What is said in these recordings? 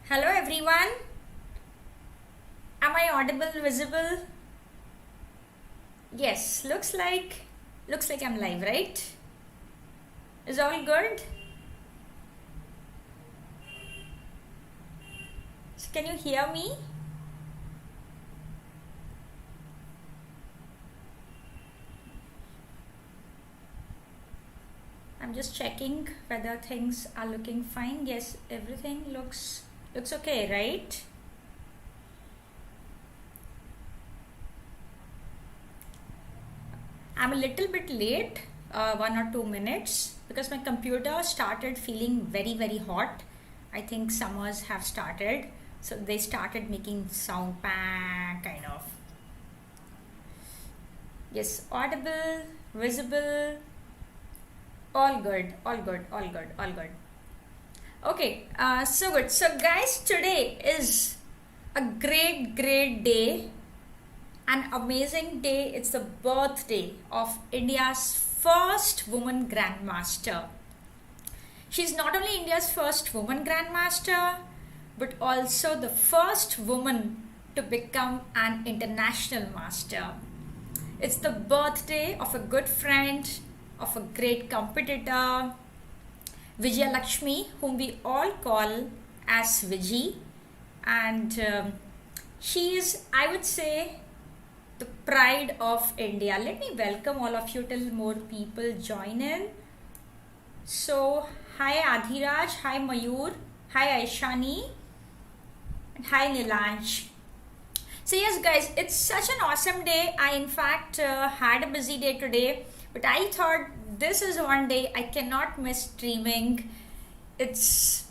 Hello everyone. Am I audible, visible? Yes, looks like I'm live, right? Is all good? So can you hear me? I'm just checking whether things are looking fine. Yes, everything looks okay, right? I'm a little bit late, 1 or 2 minutes, because my computer started feeling very hot. I think summers have started, so they started making sound kind of. Yes, audible, visible, all good, all good, all good, all good. Okay, so good. So guys, today is a great day, an amazing day. It's the birthday of India's first woman Grandmaster. She's not only India's first woman Grandmaster, but also the first woman to become an international master. It's the birthday of a good friend, of a great competitor, Vijayalakshmi, whom we all call as Viji. And she is, I would say, the pride of India. Let me welcome all of you till more people join in. So, hi Adhiraj, hi Mayur, hi Aishani, and hi Nilansh. So yes guys, it's such an awesome day. I in fact had a busy day today, but I thought this is one day I cannot miss streaming. It's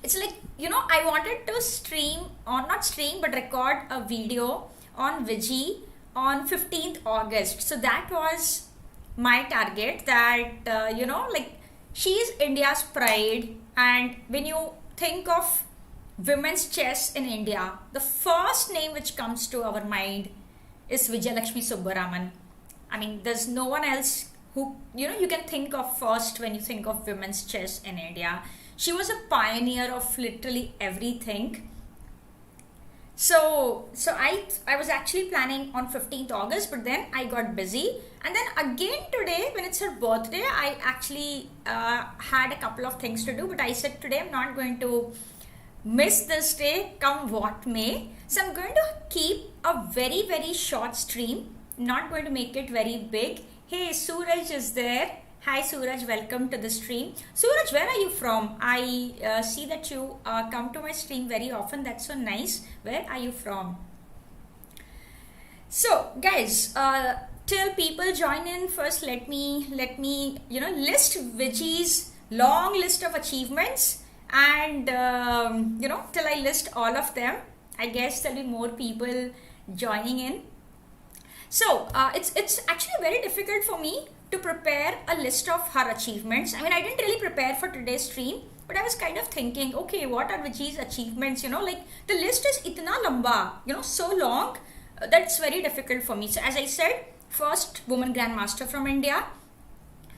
like, I wanted to stream, or not stream, but record a video on Viji on 15th August. So that was my target, that, she is India's pride. And when you think of women's chess in India, the first name which comes to our mind is Vijayalakshmi Subbaraman. I mean, there's no one else who, you can think of first when you think of women's chess in India. She was a pioneer of literally everything. So I was actually planning on 15th August, but then I got busy. And then again today, when it's her birthday, I actually had a couple of things to do. But I said today I'm not going to miss this day, come what may. So I'm going to keep a very short stream. Not going to make it very big. Hey, Suraj is there. Hi Suraj, welcome to the stream. Suraj, where are you from? I see that you come to my stream very often. That's so nice. Where are you from? So guys, till people join in, first let me list Viji's long list of achievements, and till I list all of them, I guess there'll be more people joining in. So it's actually very difficult for me to prepare a list of her achievements. I mean, I didn't really prepare for today's stream, but I was kind of thinking, okay, what are Viji's achievements? Like the list is itna lamba, so long that it's very difficult for me. So as I said, first woman Grandmaster from India,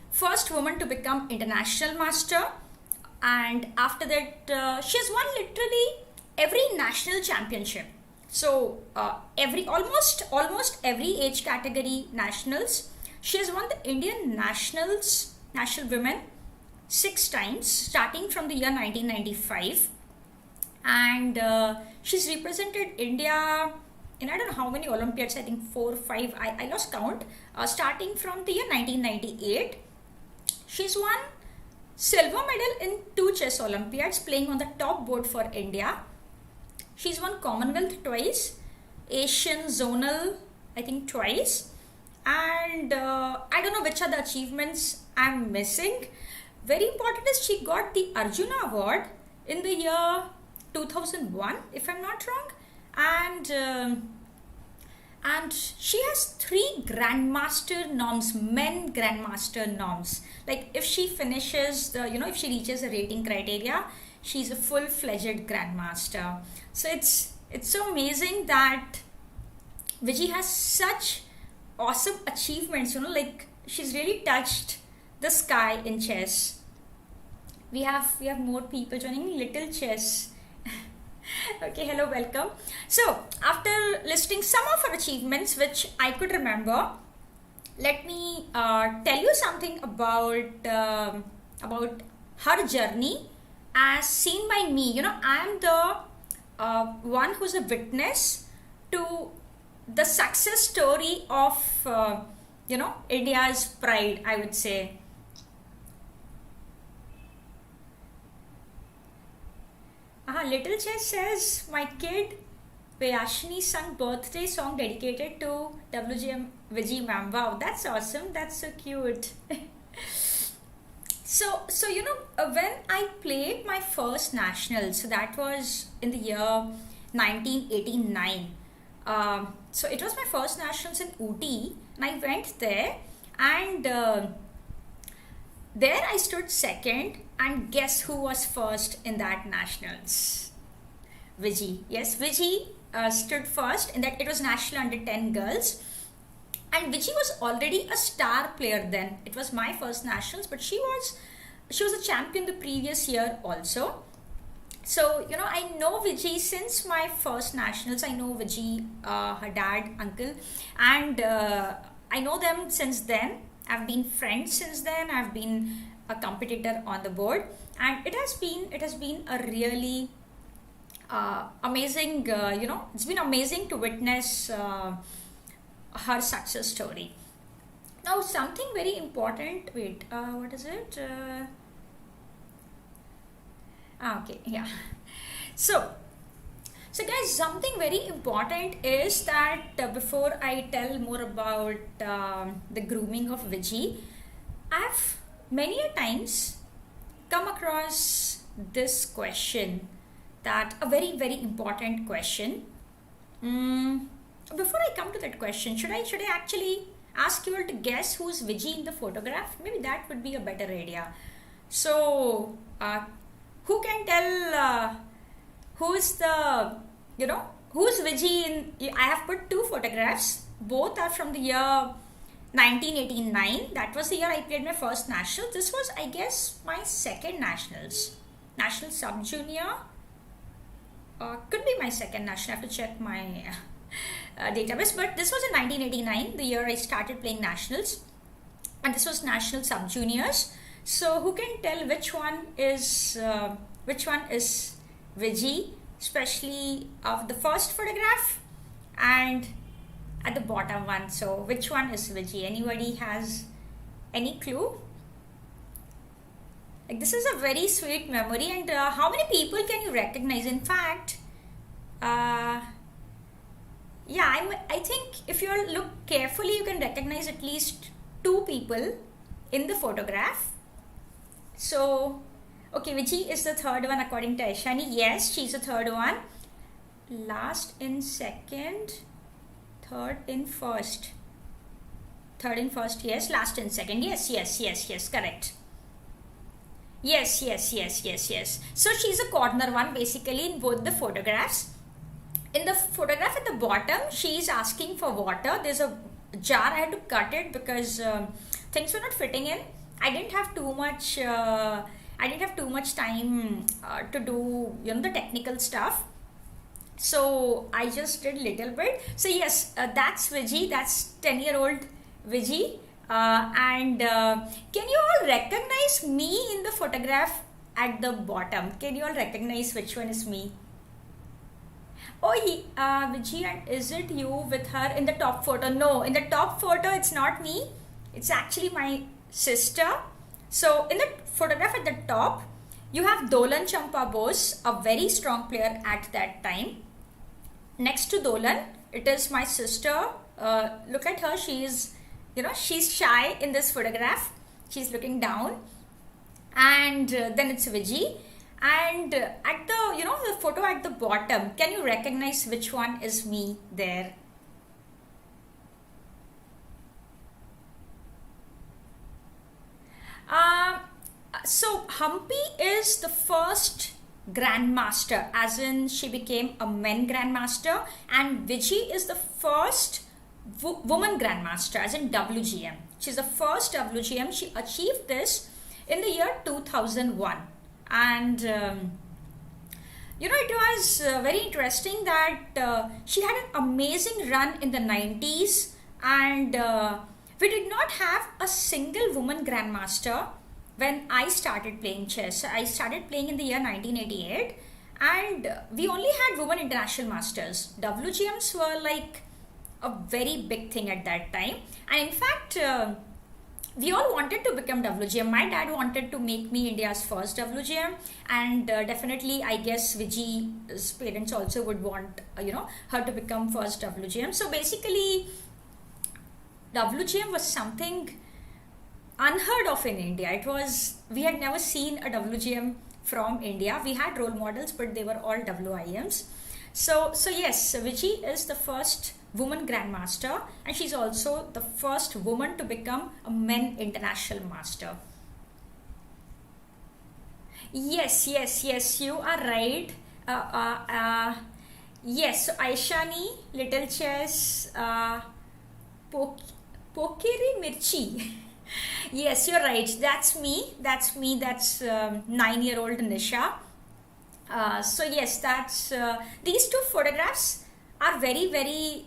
first woman to become international master, and after that she's won literally every national championship. So almost every age category nationals. She has won the Indian national women 6 times, starting from the year 1995, and she's represented India in I don't know how many Olympiads. I think 4 or 5. I lost count. Starting from the year 1998, she's won silver medal in 2 chess Olympiads, playing on the top board for India. She's won Commonwealth twice, Asian zonal I think twice, and I don't know which are the achievements I'm missing. Very important is she got the Arjuna Award in the year 2001, if I'm not wrong, and she has 3 Grandmaster norms, men Grandmaster norms. Like if she finishes if she reaches the rating criteria, she's a full-fledged Grandmaster. So it's so amazing that Viji has such awesome achievements, like she's really touched the sky in chess. We have more people joining. Little chess. Okay, hello, welcome. So, after listing some of her achievements which I could remember, let me tell you something about her journey as seen by me. I am the one who's a witness to the success story of India's pride, I would say. Little Chess says, my kid Vayashni sung birthday song dedicated to WGM Viji ma'am. Wow, that's awesome. That's so cute. So when I played my first national, so that was in the year 1989. So it was my first nationals in Ooty, and I went there, and there I stood second, and guess who was first in that nationals? Viji. Yes, Viji stood first in that. It was national under 10 girls, and Viji was already a star player then. It was my first nationals, but she was a champion the previous year also. So I know Viji since my first nationals. I know Viji, her dad, uncle, and I know them since then. I've been friends since then. I've been a competitor on the board, and it has been a really amazing. It's been amazing to witness her success story. Now, something very important. Wait, what is it? Okay, yeah. So guys, something very important is that before I tell more about the grooming of Viji, I've many a times come across this question, that a very very important question. Before I come to that question, should I actually ask you all to guess who's Viji in the photograph? Maybe that would be a better idea. So who can tell who's Viji in? I have put two photographs. Both are from the year 1989. That was the year I played my first national. This was, I guess, my second nationals. National sub junior. Could be my second national. I have to check my database. But this was in 1989, the year I started playing nationals, and this was national sub juniors. So who can tell which one is Viji, especially of the first photograph and at the bottom one? So which one is Viji? Anybody has any clue? Like, this is a very sweet memory, and how many people can you recognize? In fact, I think if you all look carefully, you can recognize at least two people in the photograph. So, okay, Viji is the third one according to Aishani. Yes, she's the third one. Last in second, third in first. Third in first, yes. Last in second, yes, correct. Yes. So she's a corner one basically in both the photographs. In the photograph at the bottom, she's asking for water. There's a jar. I had to cut it because things were not fitting in. I didn't have too much time to do the technical stuff. So I just did little bit. So yes, that's Viji. That's 10-year-old Viji. And can you all recognize me in the photograph at the bottom? Can you all recognize which one is me? Oh, Viji, and is it you with her in the top photo? No, in the top photo, it's not me. It's actually my sister. So in the photograph at the top, you have Dolan Champa Bose, a very strong player at that time. Next to Dolan, it is my sister. Look at her. She's shy in this photograph. She's looking down. And then it's Viji. And at the photo at the bottom, can you recognize which one is me there? So Humpy is the first Grandmaster, as in she became a men Grandmaster, and Viji is the first woman Grandmaster, as in WGM. She's the first WGM. She achieved this in the year 2001. And It was very interesting that she had an amazing run in the 90s, and we did not have a single woman grandmaster when I started playing chess. I started playing in the year 1988, and we only had women international masters. WGMs were like a very big thing at that time, and in fact, we all wanted to become WGM. My dad wanted to make me India's first WGM, and definitely, I guess Viji's parents also would want her to become first WGM. So basically, WGM was something unheard of in India. We had never seen a WGM from India. We had role models, but they were all WIMs. So yes, Viji is the first woman grandmaster, and she's also the first woman to become a men international master. Yes, you are right. Yes, so Aishani, Little Chess, Pok- Pokeri Mirchi. Yes, you're right. That's me. That's 9-year-old Nisha. So yes, that's these two photographs are very very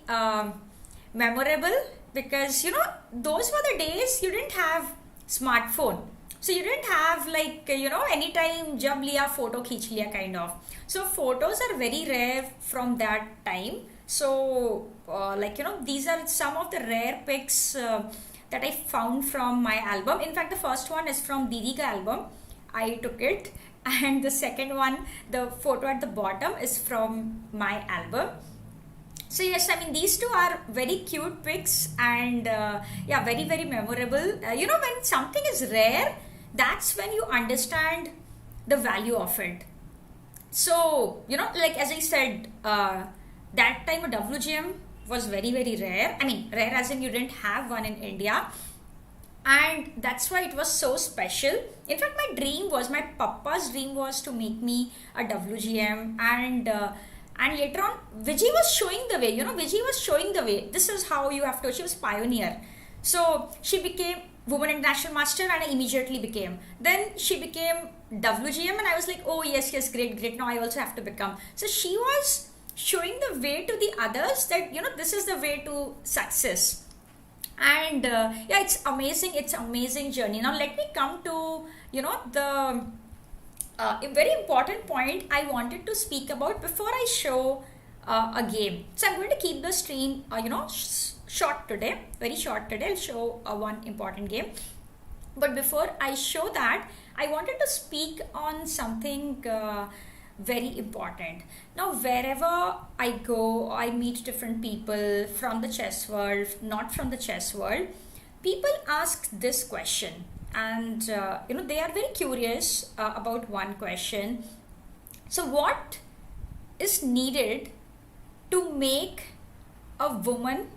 memorable, because those were the days you didn't have smartphone, so you didn't have like anytime jab liya photo khich liya kind of. So photos are very rare from that time. So these are some of the rare pics that I found from my album. In fact, the first one is from Didi ka album. I took it, and the second one, the photo at the bottom, is from my album. So yes, I mean, these two are very cute pics, and yeah, very very memorable. When something is rare, that's when you understand the value of it. So like as I said, that time a WGM was very very rare. I mean, rare as in you didn't have one in India, and that's why it was so special. In fact, my papa's dream was to make me a WGM, and later on Viji was showing the way. Viji was showing the way. This is how you have to. She was pioneer. So she became woman international master, and I immediately became. Then she became WGM, and I was like, oh yes, great. Now I also have to become. So she was showing the way to the others that this is the way to success. And yeah, it's amazing journey. Now let me come to the a very important point I wanted to speak about before I show a game. So I'm going to keep the stream short today, very short today. I'll show one important game, but before I show that, I wanted to speak on something very important. Now wherever I go, I meet different people from the chess world, not from the chess world. People ask this question, and they are very curious about one question. So what is needed to make a woman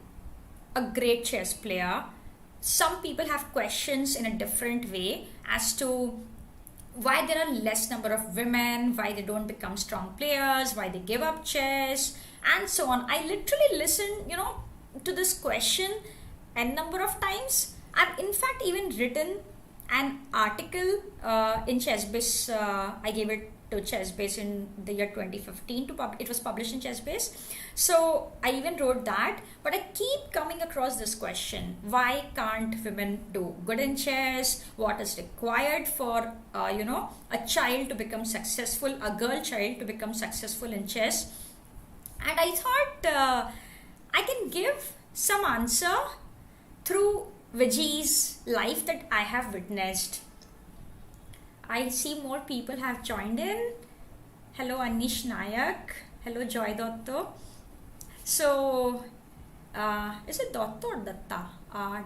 a great chess player? Some people have questions in a different way as to why there are less number of women, why they don't become strong players, why they give up chess, and so on. I literally listen, to this question n number of times. I've in fact even written an article in ChessBase. I gave it to ChessBase in the year 2015 it was published in ChessBase. So I even wrote that, but I keep coming across this question: why can't women do good in chess? What is required for a child to become successful, a girl child to become successful in chess? And I thought I can give some answer through Viji's life that I have witnessed. I see more people have joined in. Hello Anish Nayak. Hello Joy Dotto. So, is it Dotto or Datta?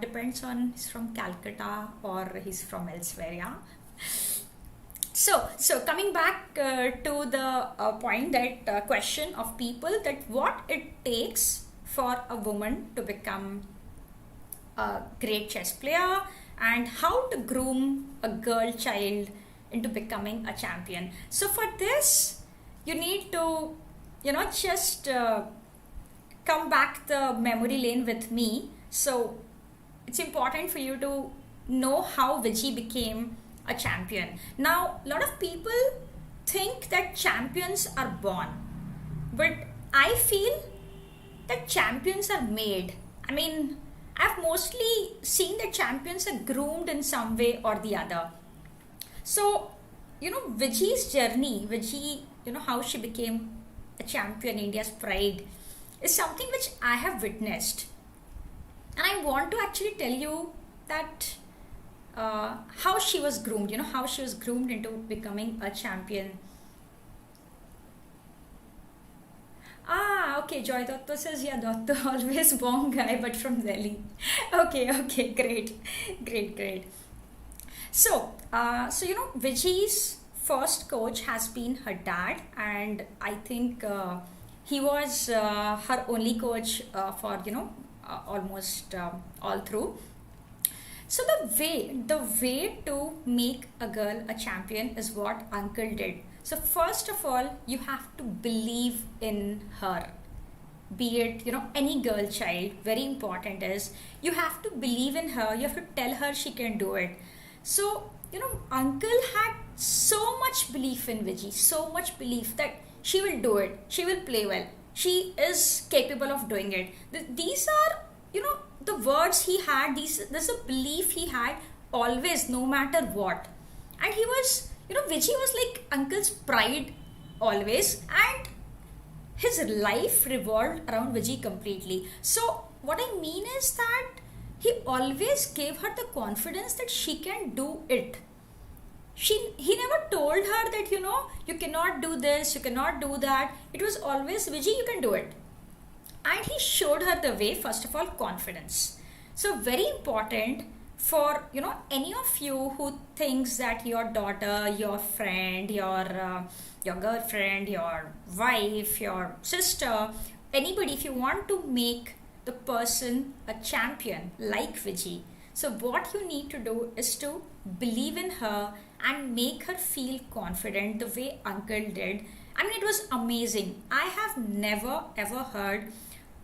Depends on he's from Calcutta or he's from elsewhere. Yeah. So coming back to the point, that question of people, that what it takes for a woman to become a great chess player, and how to groom a girl child into becoming a champion. So for this, you need to just come back the memory lane with me. So it's important for you to know how Viji became a champion. Now a lot of people think that champions are born, but I feel that champions are made. I mean, I've mostly seen that champions are groomed in some way or the other. So, Viji's journey, Viji, how she became a champion, India's pride, is something which I have witnessed. And I want to actually tell you that how she was groomed, how she was groomed into becoming a champion. Ah, okay, Joy Dotto says, yeah, Dotto, always born guy, but from Delhi. Okay, great, great. So, Viji's first coach has been her dad, and I think he was her only coach for almost all through. So the way to make a girl a champion is what Uncle did. So first of all, you have to believe in her. Be it any girl child. Very important is you have to believe in her. You have to tell her she can do it. So Uncle had so much belief in Viji, so much belief that she will do it. She will play well. She is capable of doing it. These are the words he had. This is a belief he had always, no matter what. And he was Viji was like Uncle's pride always, and his life revolved around Viji completely. So what I mean is that he always gave her the confidence that she can do it. He never told her that you cannot do this, you cannot do that. It was always, Viji, you can do it. And he showed her the way. First of all, confidence. So very important for any of you who thinks that your daughter, your friend, your girlfriend, your wife, your sister, anybody, if you want to make the person a champion like Viji, so what you need to do is to believe in her and make her feel confident the way Uncle did. I mean, it was amazing. I have never ever heard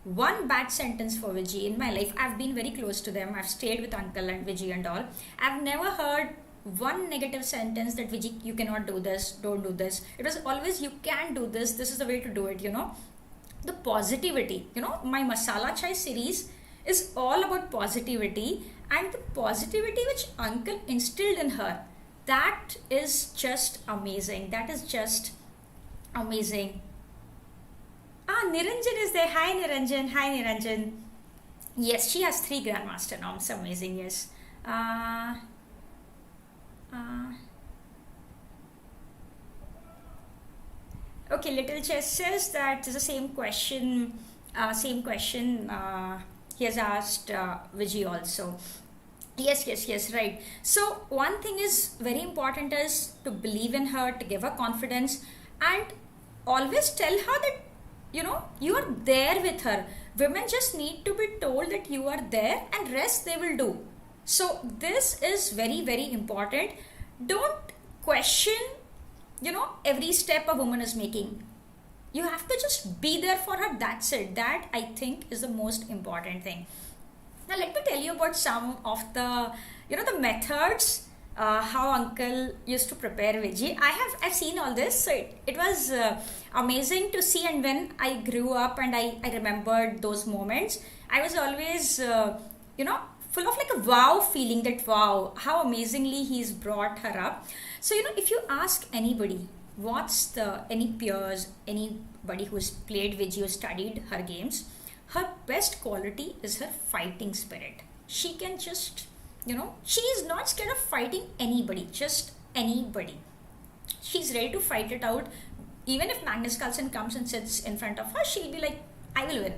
one bad sentence for Viji in my life. I've been very close to them. I've stayed with Uncle and Viji and all. I've never heard one negative sentence that Viji, you cannot do this, don't do this. It was always, you can do this is the way to do it. The positivity. My Masala Chai series is all about positivity, and the positivity which Uncle instilled in her, that is just amazing. That is just amazing. Niranjan is there. Hi Niranjan. Yes, she has 3 Grandmaster norms. Amazing, yes. Okay, Little Chess says that is the same question. He has asked Viji also. Yes, right. So one thing is very important is to believe in her, to give her confidence, and always tell her that you are there with her. Women just need to be told that you are there, and rest they will do. So this is very, very important. Don't question every step a woman is making. You have to just be there for her. That's it. That I think is the most important thing. Now let me tell you about some of the the methods how Uncle used to prepare Viji. I've seen all this, so it was amazing to see. And when I grew up and I remembered those moments, I was always full of like a wow feeling, that wow, how amazingly he's brought her up. So if you ask anybody, any peers, anybody who's played Viji or studied her games, her best quality is her fighting spirit. She can just she is not scared of fighting anybody, just anybody. She's ready to fight it out. Even if Magnus Carlsen comes and sits in front of her, she'll be like, I will win.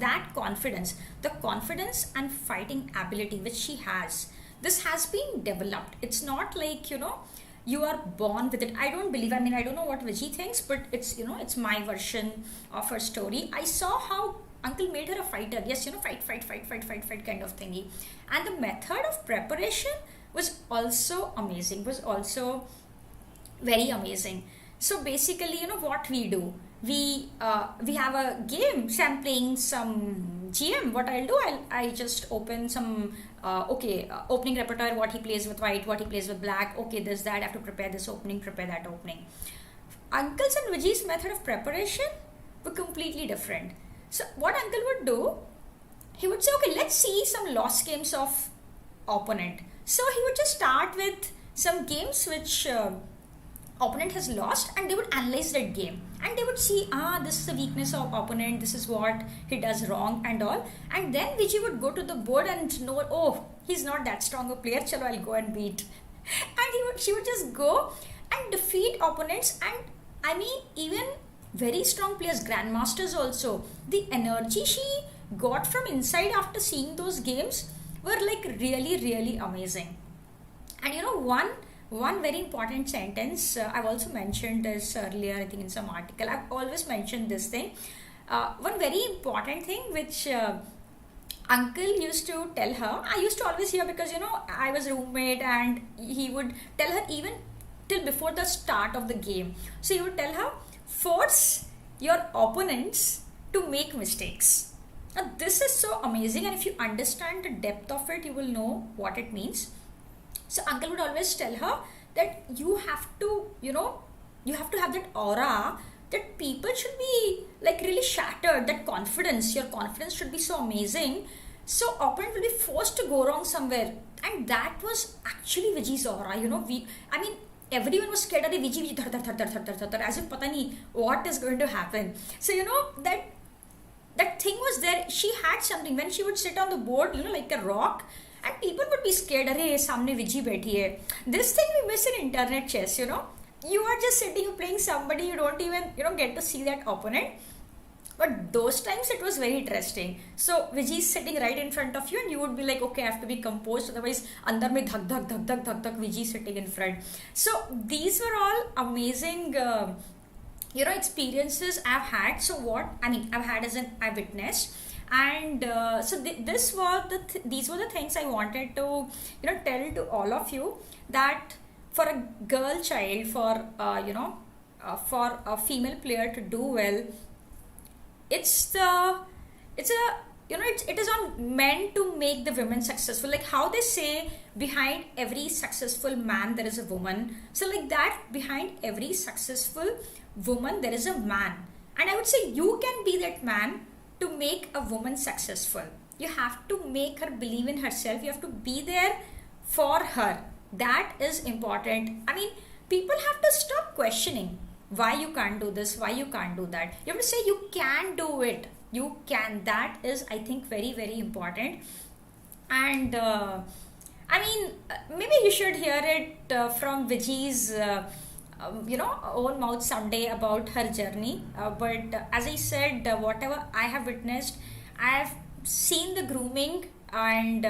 That confidence, the confidence and fighting ability which she has, this has been developed. It's not like, you are born with it. I don't believe, I don't know what Viji thinks, but it's my version of her story. I saw how Uncle made her a fighter. Yes, fight kind of thingy. And the method of preparation was also amazing, was also very amazing. So basically, what we do, we have a game. So I'm playing some GM. What I'll do, I just open some opening repertoire, what he plays with white, what he plays with black. Okay, this, that, I have to prepare this opening, prepare that opening. Uncle's and Viji's method of preparation were completely different. So what uncle would do, he would say, okay, let's see some lost games of opponent. So he would just start with some games which opponent has lost, and they would analyze that game, and they would see, this is the weakness of opponent, this is what he does wrong and all. And then Viji would go to the board and know, oh, he's not that strong a player, chalo, I'll go and beat. And she would just go and defeat opponents. And I mean, even very strong players, grandmasters also, the energy she got from inside after seeing those games were like really, really amazing. And one very important sentence, I've also mentioned this earlier, I think in some article, I've always mentioned this thing. One very important thing which uncle used to tell her, I used to always hear, because I was roommate, and he would tell her even till before the start of the game. So he would tell her, force your opponents to make mistakes. Now this is so amazing, and if you understand the depth of it, you will know what it means. So uncle would always tell her that you have to have that aura, that people should be like really shattered, that your confidence should be so amazing. So opponent will be forced to go wrong somewhere. And that was actually Viji's aura, everyone was scared of the Viji, as if pata nahi what is going to happen. So that thing was there. She had something. When she would sit on the board, like a rock, and people would be scared, arey samne Viji बैठी है. This thing we miss in internet chess, you are just sitting playing somebody, you don't even get to see that opponent. But those times it was very interesting. So Viji is sitting right in front of you, and you would be like, okay, I have to be composed, otherwise andar mein dhak dhak dhak dhak dhak dhak Viji sitting in front. So these were all amazing experiences I've had. So I've had as an eyewitness. And so these were the things I wanted to tell to all of you, that for a girl child, for a female player to do well, it is on men to make the women successful. Like how they say, behind every successful man there is a woman. So like that, behind every successful woman there is a man. And I would say you can be that man to make a woman successful. You have to make her believe in herself. You have to be there for her. That is important. People have to stop questioning why you can't do this, why you can't do that. You have to say you can do it. You can. That is, I think, very, very important. And maybe you should hear it from Viji's own mouth someday about her journey. But as I said, whatever I have witnessed, I have seen the grooming, and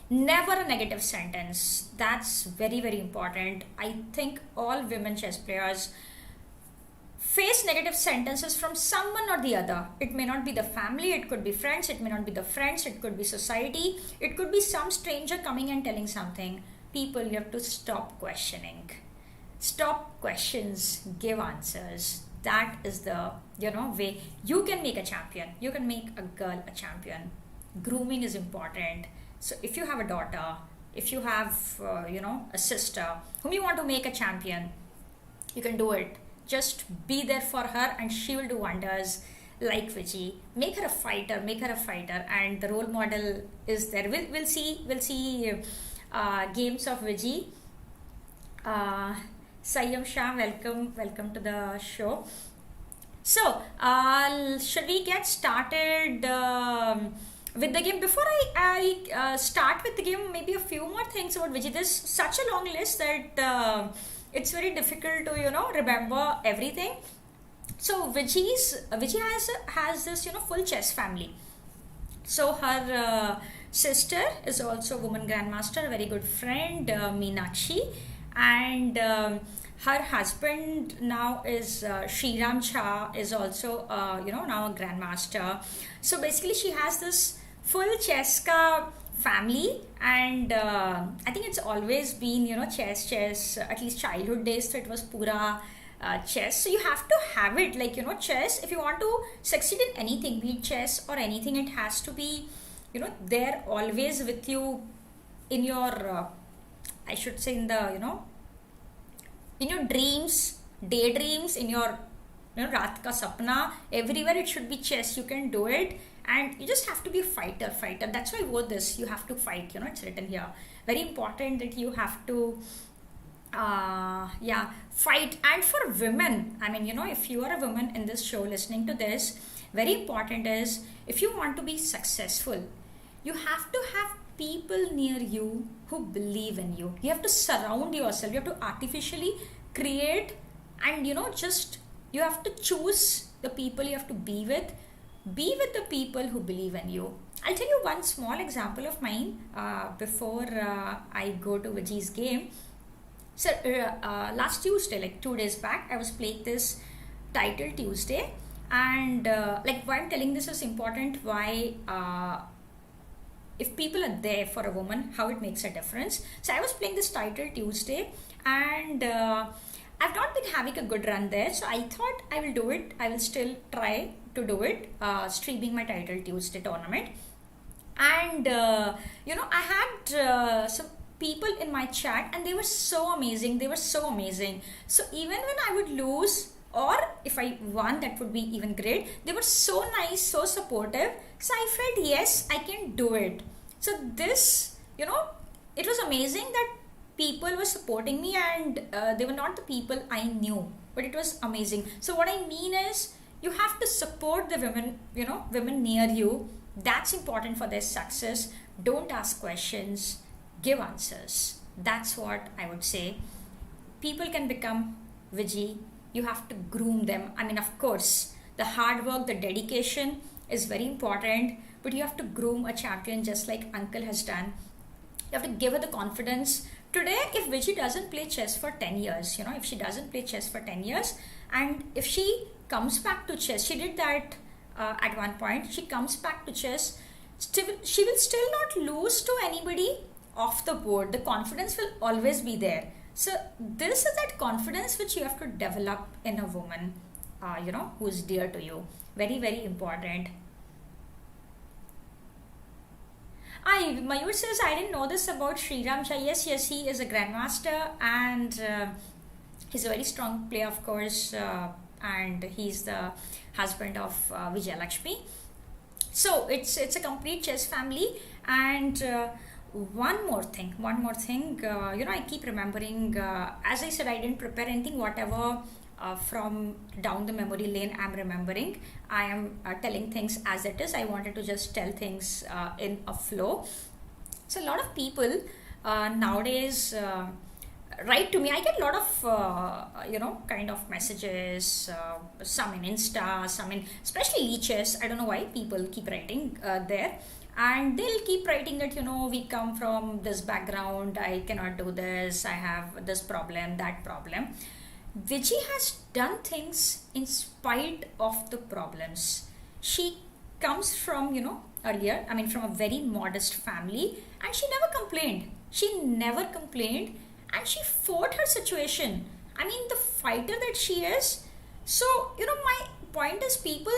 never a negative sentence. That's very, very important. I think all women chess players face negative sentences from someone or the other. It may not be the family, it could be friends, it may not be the friends, it could be society, it could be some stranger coming and telling something. People, you have to stop questioning. Stop questions, give answers. That is the way you can make a champion. You can make a girl a champion. Grooming is important. So if you have a daughter, if you have a sister whom you want to make a champion, you can do it. Just be there for her, and she will do wonders. Like Viji, make her a fighter, and the role model is there. We'll see games of Viji. Sayyam Shah, welcome to the show. So, should we get started with the game? Before I start with the game, maybe a few more things about Viji. There's such a long list that it's very difficult to remember everything. So Viji has this full chess family. So her sister is also a woman grandmaster, a very good friend, Meenakshi, and her husband now is Shriram Jha, is also now a grandmaster. So basically she has this full chess ka family, and I think it's always been chess at least childhood days, so it was pura chess. So you have to have it, like chess, if you want to succeed in anything, be it chess or anything, it has to be there always with you in your I should say in the in your dreams, daydreams, in your Raat Ka Sapna, everywhere it should be chess. You can do it, and you just have to be a fighter. That's why I wrote this. You have to fight. It's written here. Very important that you have to, fight. And for women, I mean, if you are a woman in this show listening to this, very important is, if you want to be successful, you have to have people near you who believe in you. You have to surround yourself. You have to artificially create, and just you have to choose the people you have to be with. Be with the people who believe in you. I'll tell you one small example of mine before I go to Viji's game. So last Tuesday, like 2 days back, I was playing this Title Tuesday, and why I'm telling this is important. Why if people are there for a woman, how it makes a difference. So I was playing this Title Tuesday, and I've not been having a good run there, so I thought I will do it. I will still try to do it, streaming my Title Tuesday tournament. And I had some people in my chat, and they were so amazing. So even when I would lose, or if I won, that would be even great. They were so nice, so supportive. So I felt, yes, I can do it. So this, it was amazing that people were supporting me, and they were not the people I knew, but it was amazing. So what I mean is, you have to support the women, women near you. That's important for their success. Don't ask questions, give answers. That's what I would say. People can become Viji. You have to groom them. I mean, of course, the hard work, the dedication is very important, but you have to groom a champion just like Uncle has done. You have to give her the confidence. Today, if Viji doesn't play chess for 10 years, if she doesn't play chess for 10 years, and if she comes back to chess, she did that at one point, she comes back to chess, she will still not lose to anybody off the board. The confidence will always be there. So this is that confidence which you have to develop in a woman, who is dear to you. Very, very important. Mayur says, I didn't know this about Sriram Chai. Yes, he is a Grandmaster, and he's a very strong player, of course, and he's the husband of Vijayalakshmi. So it's a complete chess family. And one more thing, I keep remembering, as I said, I didn't prepare anything, whatever from down the memory lane I'm remembering. I am telling things as it is. I wanted to just tell things in a flow. So a lot of people nowadays write to me. I get a lot of kind of messages, some in Insta, some in especially leeches. I don't know why people keep writing there. And they'll keep writing that, we come from this background, I cannot do this, I have this problem, that problem. Viji has done things in spite of the problems. She comes from, from a very modest family, and she never complained. And she fought her situation. I mean, the fighter that she is. So, my point is, people,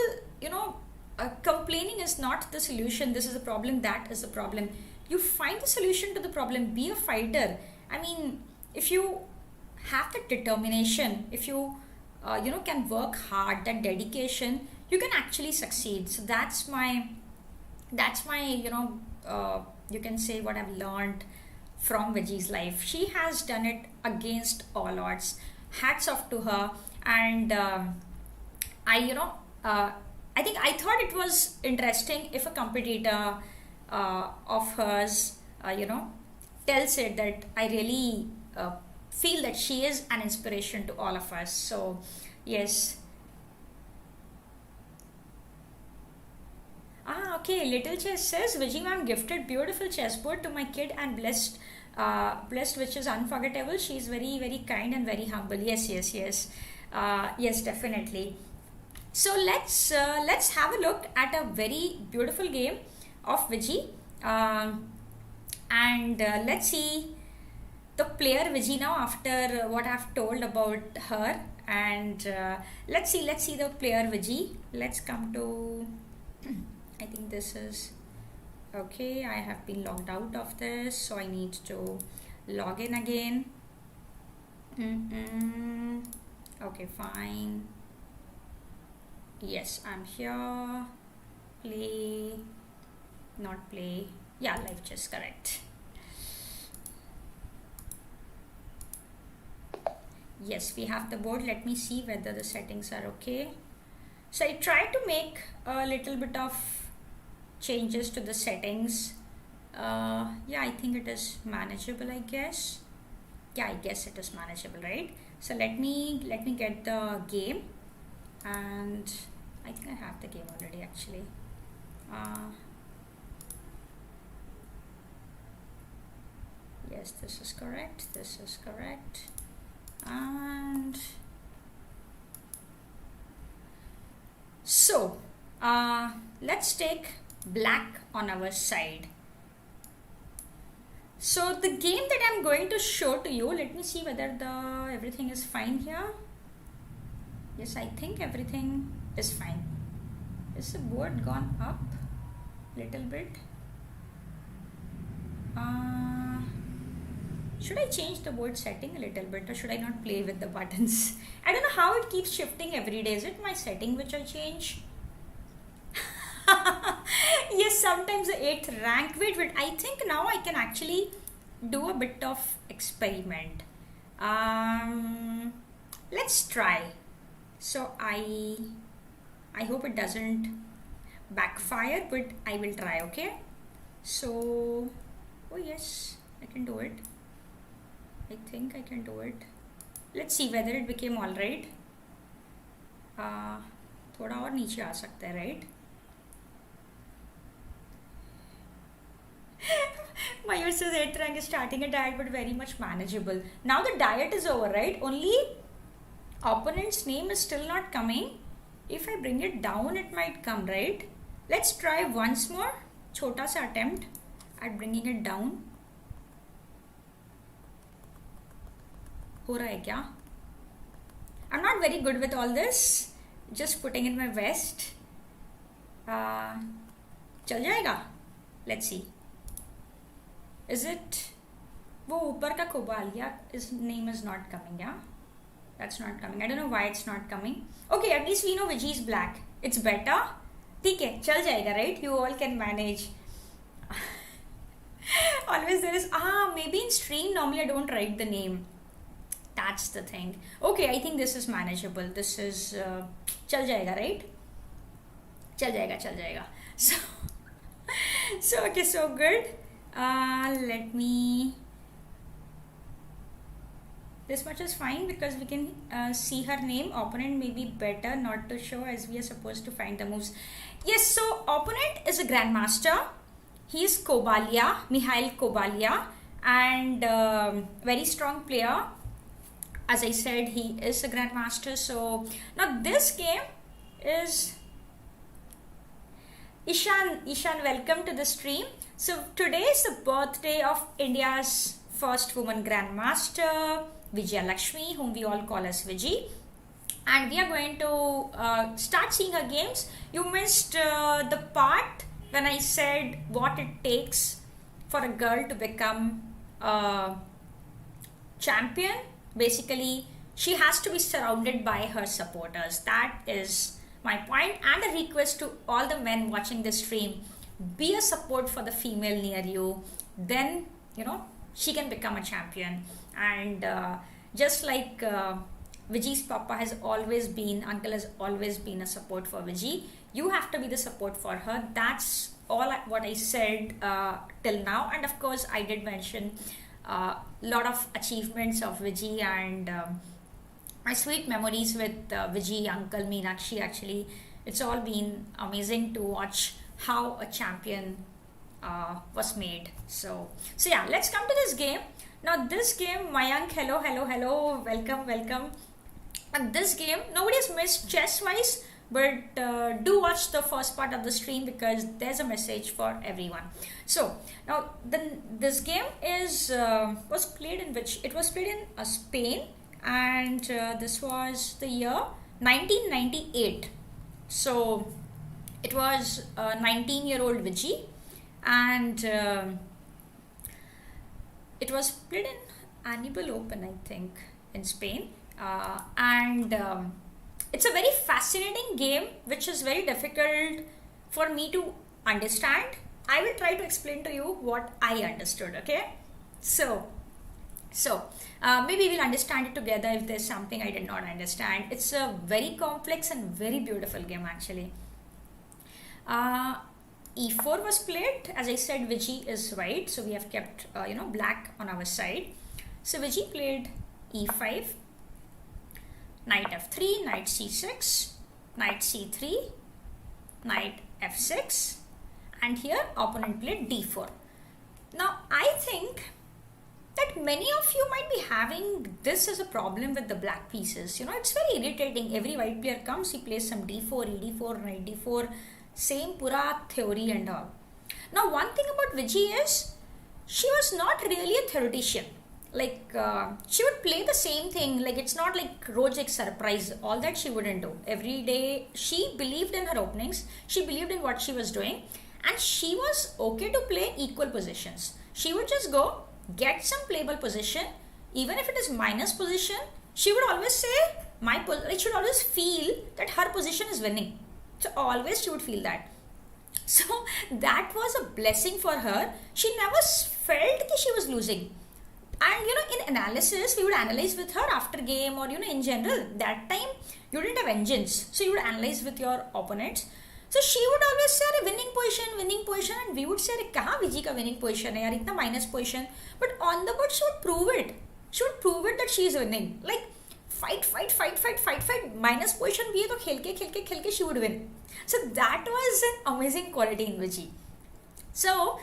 complaining is not the solution. This is a problem, that is a problem. You find the solution to the problem. Be a fighter. I mean, if you have the determination, if you can work hard, that dedication, you can actually succeed. So that's my you can say what I've learned from Viji's life. She has done it against all odds. Hats off to her. And I think I thought it was interesting if a competitor of hers, tells it that I really feel that she is an inspiration to all of us. So, yes. Okay. Little Chess says, Viji ma'am gifted beautiful chessboard to my kid and blessed, which is unforgettable. She is very, very kind and very humble. Yes. Yes, definitely. So let's have a look at a very beautiful game of Viji, and let's see the player Viji now after what I've told about her. And let's see the player Viji. Let's come to I think this is okay. I have been logged out of this, so I need to log in again. Okay, fine. Yes, I'm here. Play, not play. Yeah, live chess, correct. Yes, we have the board. Let me see whether the settings are okay. So I tried to make a little bit of changes to the settings. Yeah, I think it is manageable, I guess. Yeah, I guess it is manageable, right? So let me get the game, and I think I have the game already actually. Yes, this is correct. This is correct. And so let's take black on our side. So the game that I'm going to show to you, let me see whether everything is fine here. Yes, I think everything is fine. Is the board gone up little bit? Should I change the board setting a little bit, or should I not play with the buttons? I don't know how it keeps shifting every day. Is it my setting which I change? Yes, sometimes the 8th rank. Wait, I think now I can actually do a bit of experiment. Let's try. So I hope it doesn't backfire, but I will try, okay? So, oh yes, I can do it. I think I can do it. Let's see whether it became alright. थोड़ा और नीचे आ सकता है, right? Mayur says 8th rank is starting a diet but very much manageable. Now the diet is over, right? Only opponent's name is still not coming. If I bring it down, it might come, right? Let's try once more. Chota sa attempt at bringing it down. हो रहा है क्या? I'm not very good with all this. Just putting in my vest. चल जाएगा? Let's see. Is it? वो ऊपर का कोबालिया, his name is not coming, yeah? That's not coming. I don't know why it's not coming. Okay, at least we know Viji is black. It's better. ठीक है, चल जाएगा, right? You all can manage. Always there is, maybe in stream normally I don't write the name. That's the thing. Okay, I think this is manageable. This is चल जाएगा, right? चल जाएगा. So okay, so good. Let me. This much is fine because we can see her name. Opponent may be better not to show as we are supposed to find the moves. Yes, so opponent is a Grandmaster. He is Kobalia, Mikhail Kobalia, and very strong player. As I said, he is a Grandmaster. So now this game is Ishan, welcome to the stream. So today is the birthday of India's first woman Grandmaster, Vijayalakshmi, whom we all call as Viji. And we are going to start seeing her games. You missed the part when I said what it takes for a girl to become a champion. Basically, she has to be surrounded by her supporters. That is my point, and a request to all the men watching this stream: be a support for the female near you. Then she can become a champion. And just like Viji's papa has always been, uncle has always been a support for Viji, you have to be the support for her. That's all what I said till now. And of course, I did mention lot of achievements of Viji and my sweet memories with Viji, uncle, Meenakshi. Actually, it's all been amazing to watch how a champion was made. So yeah, let's come to this game. Now this game, Mayank, hello, welcome. And this game, nobody's missed chess wise, but do watch the first part of the stream because there's a message for everyone. So now this game was played in Spain, and this was the year 1998. So it was a 19-year-old Viji, and it was played in Anibal Open, I think, in Spain. and it's a very fascinating game which is very difficult for me to understand. I will try to explain to you what I understood, okay? So maybe we'll understand it together if there's something I did not understand. It's a very complex and very beautiful game actually. E4 was played. As I said, Viji is white, so we have kept black on our side. So Viji played E5, knight F3, knight C6, knight C3, knight F6, and here opponent played D4. Now I think that many of you might be having this as a problem with the black pieces. It's very irritating. Every white player comes, he plays some D4, E4, knight D4, same pura theory and all. Now one thing about Viji is she was not really a theoretician. She would play the same thing. It's not like Rojik surprise. All that she wouldn't do. Every day she believed in her openings. She believed in what she was doing, and she was okay to play equal positions. She would just go get some playable position, even if it is minus position. She would always say she would always feel that her position is winning. So always she would feel that. So that was a blessing for her. She never felt that she was losing. And in analysis, we would analyze with her after game or in general. That time you didn't have engines, so you would analyze with your opponents. So she would always say winning position, and we would say kahan Viji ka winning position hai yaar, itna minus position. But on the board she would prove it. She would prove it that she is winning. Fight, minus position bhi hai to khel ke she would win. So that was an amazing quality in Viji. So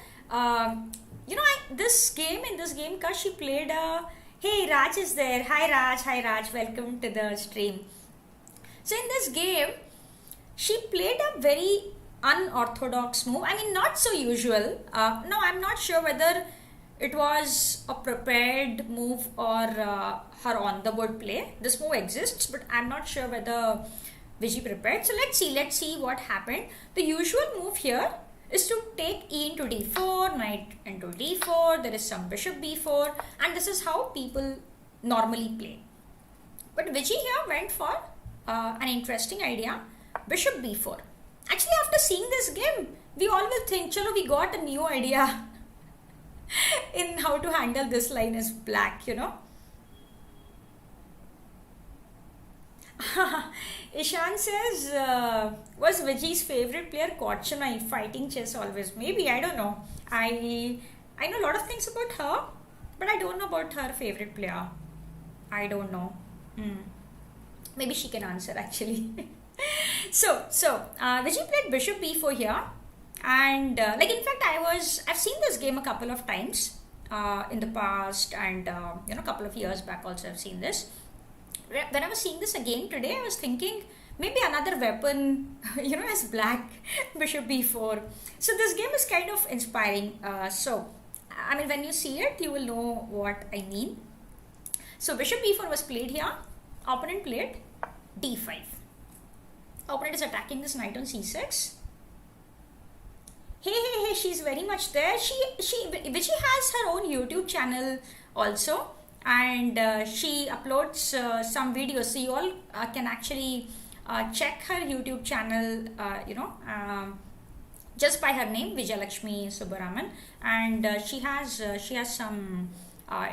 in this game, she played hey, Raj is there. Hi Raj, welcome to the stream. So in this game, she played a very unorthodox move. I mean, not so usual. Now, I'm not sure whether it was a prepared move or her on the board play. This move exists, but I'm not sure whether Viji prepared. So let's see what happened. The usual move here is to take E into D4, knight into D4, there is some bishop B4, and this is how people normally play. But Viji here went for an interesting idea, bishop B4. Actually, after seeing this game, we all will think, chalo, we got a new idea in how to handle this line as black, Ishan says, was Viji's favorite player Korchanai, fighting chess always? Maybe, I don't know. I know a lot of things about her, but I don't know about her favorite player. I don't know. Maybe she can answer actually. So Viji played bishop b4 here, and in fact I've seen this game a couple of times in the past, and a couple of years back also I've seen this. When I was seeing this again today, I was thinking maybe another weapon, as black, bishop b4. So this game is kind of inspiring. When you see it, you will know what I mean. So bishop b4 was played here. Opponent played d5. Opponent is attacking this knight on c6. Hey, she's very much there. Viji has her own YouTube channel also. And she uploads some videos, so you all can actually check her YouTube channel, just by her name, Vijayalakshmi Subbaraman, and she has some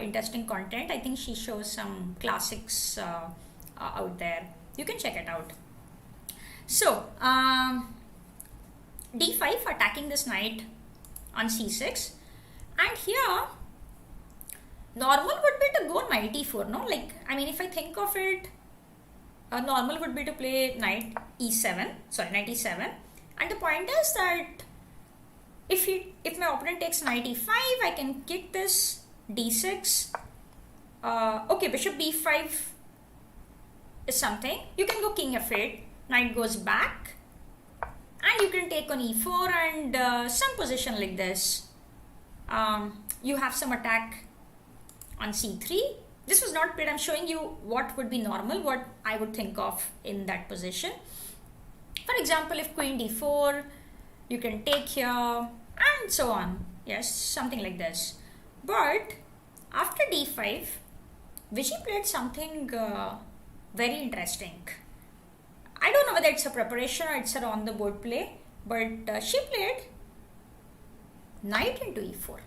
interesting content. I think she shows some classics out there. You can check it out. So d5, attacking this knight on c6, and here normal would be to go knight e4, no? If I think of it, normal would be to play knight e7, knight e7. And the point is that if my opponent takes knight e5, I can kick this d6. Okay, bishop b5 is something. You can go king f8, knight goes back, and you can take on e4 and some position like this. You have some attack on c3. This was not played. I'm showing you what would be normal, what I would think of in that position. For example, if queen d4, you can take here and so on. Yes, something like this. But after d5, Viji played something Very interesting. I don't know whether it's a preparation or it's a on the board play, but she played knight into e4.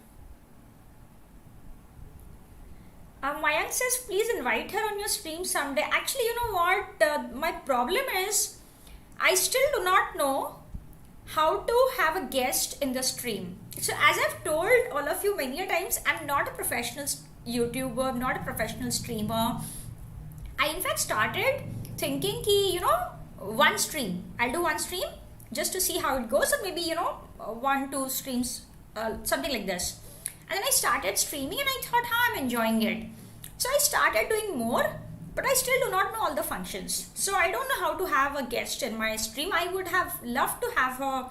Mayank says, please invite her on your stream someday. Actually, you know what? My problem is, I still do not know how to have a guest in the stream. So as I've told all of you many a times, I'm not a professional YouTuber, I'm not a professional streamer. I in fact started thinking ki, one stream. I'll do one stream just to see how it goes, or maybe, 1-2 streams, something like this. And then I started streaming and I thought, I'm enjoying it. So I started doing more, but I still do not know all the functions. So I don't know how to have a guest in my stream. I would have loved to have her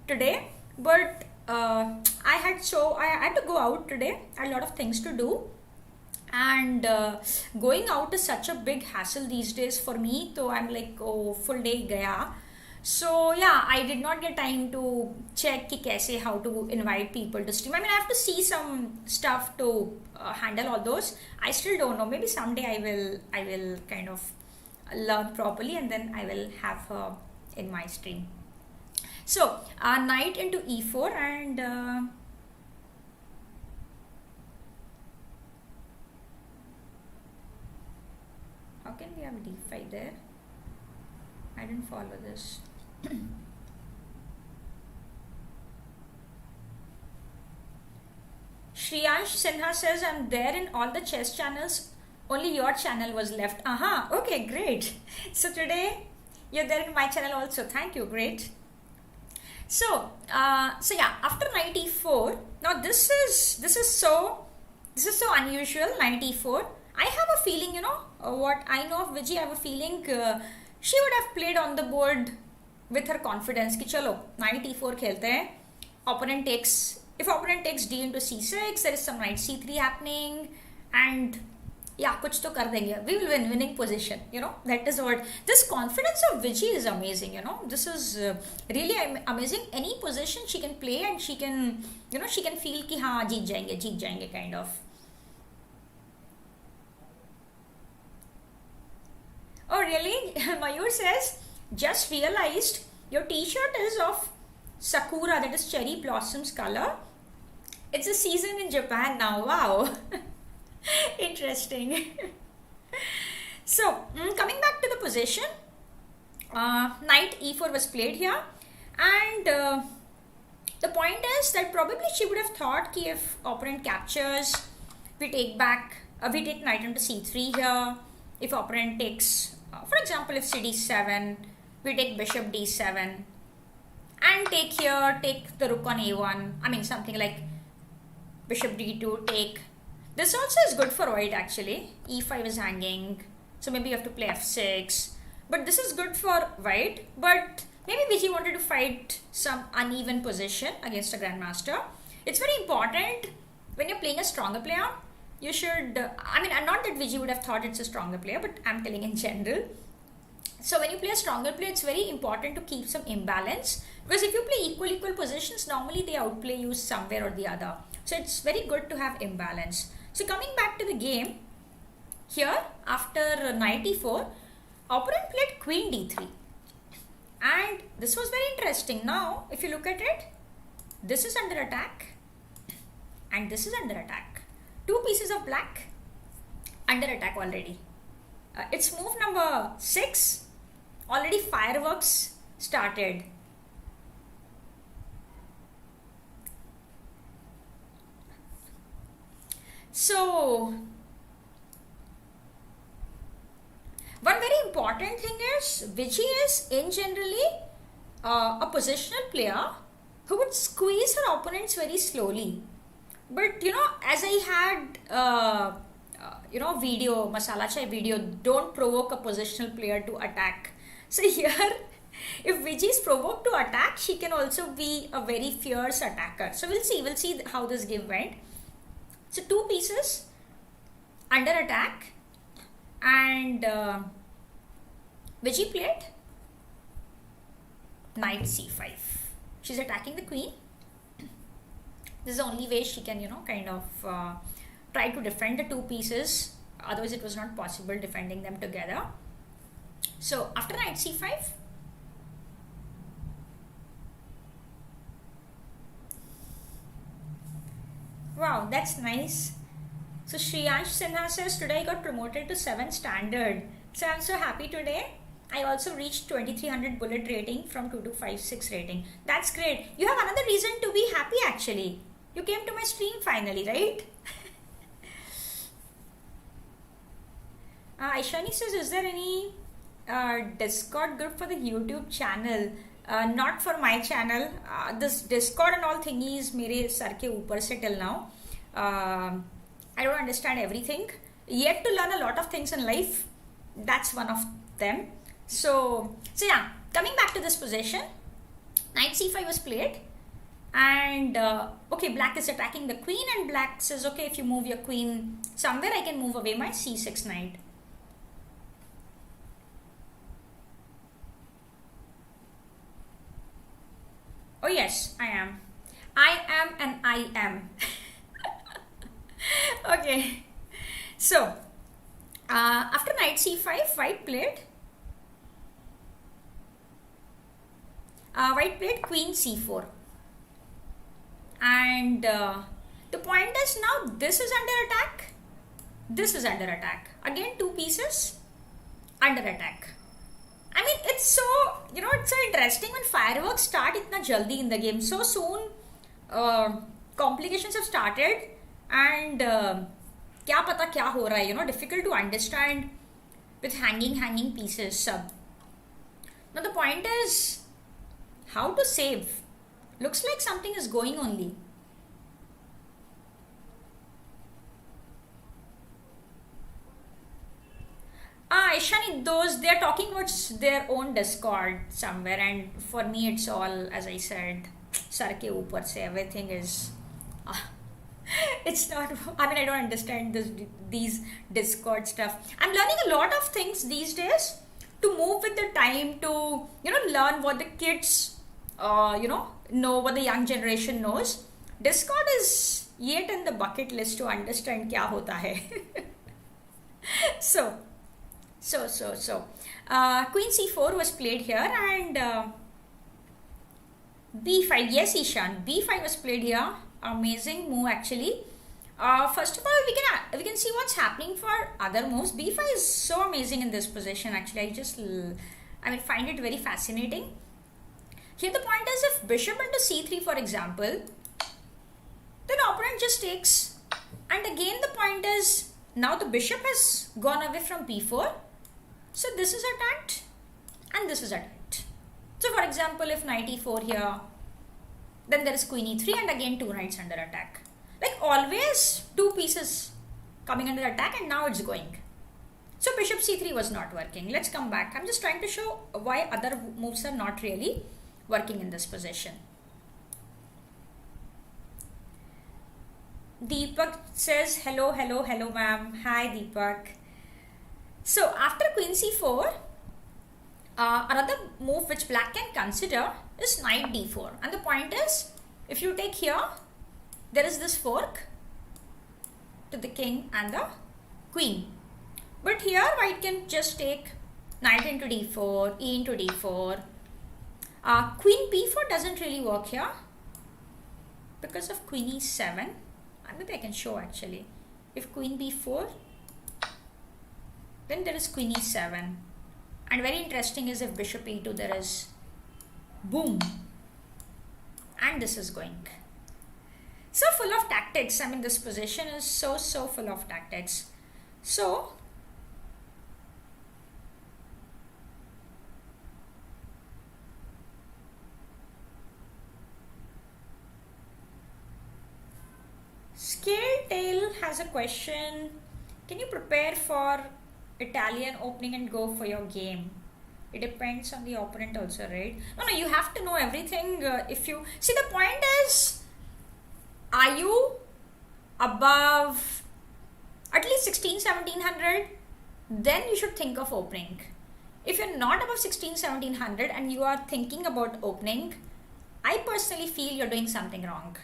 today, but I had to go out today. I had a lot of things to do. And going out is such a big hassle these days for me. So I'm like, oh, full day gaya. So yeah, I did not get time to check ki kaise, how to invite people to stream. I mean, I have to see some stuff to handle all those. I still don't know. Maybe someday I will kind of learn properly, and then I will have her in my stream. So knight into e4, and how can we have d5 there? I didn't follow this. Shriyansh Sinha says, I'm there in all the chess channels, only your channel was left. Okay, great. So today you're there in my channel also. Thank you, great. So yeah, after knight e4, now this is so unusual. Knight e4. I have a feeling, what I know of Viji, I have a feeling she would have played on the board with her confidence ki chalo knight e4 khelte hain. If opponent takes d into c6, there is some knight c3 happening, and yeah, kuch to kar denge. We will win, winning position. That is what this confidence of Viji is amazing. This is really amazing. Any position she can play, and she can feel ki jeet jayenge kind of. Oh really? Mayur says, just realized your t-shirt is of sakura, that is cherry blossoms color. It's a season in Japan now. Wow. Interesting. So coming back to the position, knight e4 was played here, and the point is that probably she would have thought ki if opponent captures, we take knight into c3 here. If opponent takes, for example, if cd7, we take bishop d7, and take the rook on a1. I mean, something like bishop d2, take. This also is good for white actually. e5 is hanging, so maybe you have to play f6. But this is good for white. But maybe Viji wanted to fight some uneven position against a grandmaster. It's very important when you're playing a stronger player. You should, not that Viji would have thought it's a stronger player, but I'm telling in general. So when you play a stronger player, it's very important to keep some imbalance, because if you play equal positions, normally they outplay you somewhere or the other. So it's very good to have imbalance. So coming back to the game, here after knight e4, opponent played queen d3, and this was very interesting. Now if you look at it, this is under attack and this is under attack. Two pieces of black under attack already. It's move number 6. Already fireworks started. So one very important thing is Viji is in generally a positional player who would squeeze her opponents very slowly. But as I had video, Masala Chai video, don't provoke a positional player to attack. So here, if Viji is provoked to attack, she can also be a very fierce attacker. So we'll see how this game went. So two pieces under attack, and Viji played knight c5. She's attacking the queen. This is the only way she can, try to defend the two pieces. Otherwise, it was not possible defending them together. So after knight c5, wow, that's nice. So Shriyansh Sinha says, today I got promoted to 7 standard. So I'm so happy today. I also reached 2300 bullet rating from 2256 rating. That's great. You have another reason to be happy actually. You came to my stream finally, right? Aishani says, is there any Discord group for the YouTube channel? Not for my channel. This Discord and all thingies mere sar ke upar se till now. I don't understand everything. Yet to learn a lot of things in life. That's one of them. So yeah, coming back to this position, knight c5 was played. And okay, black is attacking the queen, and black says, okay, if you move your queen somewhere, I can move away my c6 knight. Oh yes, I am. I am and I am. Okay. So, after knight c5, white played queen c4. And the point is now this is under attack. This is under attack. Again, 2 pieces under attack. I mean, it's so, it's so interesting when fireworks start itna jaldi in the game. So soon, complications have started, and kya pata kya ho raha hai, difficult to understand with hanging pieces sub. Now the point is how to save. Looks like something is going only. Ishani, they're talking about their own Discord somewhere, and for me it's all, as I said, sar ke upar se, everything is it's not, I mean, I don't understand these Discord stuff. I'm learning a lot of things these days to move with the time, to learn what the kids know, what the young generation knows. Discord is yet in the bucket list to understand kya hota hai. So queen c4 was played here, and b5. Yes, Ishan, b5 was played here. Amazing move actually. First of all, we can see what's happening for other moves. b5 is so amazing in this position actually. I find it very fascinating. Here the point is, if bishop into c3 for example, then opponent just takes, and again the point is now the bishop has gone away from b4. So this is attacked and this is attacked. So for example, if knight e4 here, then there is queen e3, and again 2 knights under attack. Like always 2 pieces coming under attack, and now it's going. So bishop c3 was not working. Let's come back. I'm just trying to show why other moves are not really working in this position. Deepak says, hello ma'am. Hi Deepak. So after queen c4, another move which black can consider is knight d4. And the point is, if you take here, there is this fork to the king and the queen. But here white can just take knight into d4, e into d4. Queen b4 doesn't really work here because of queen e7. Maybe I can show actually. If queen b4, then there is queen e7. And very interesting is if bishop e2, there is boom. And this is going. So full of tactics. I mean, this position is so full of tactics. So Scale Tail has a question. Can you prepare for Italian opening and go for your game? It depends on the opponent also, right? No, you have to know everything. If you see, the point is, are you above at least 1600-1700? Then you should think of opening. If you're not above 1600-1700 and you are thinking about opening, I personally feel you're doing something wrong.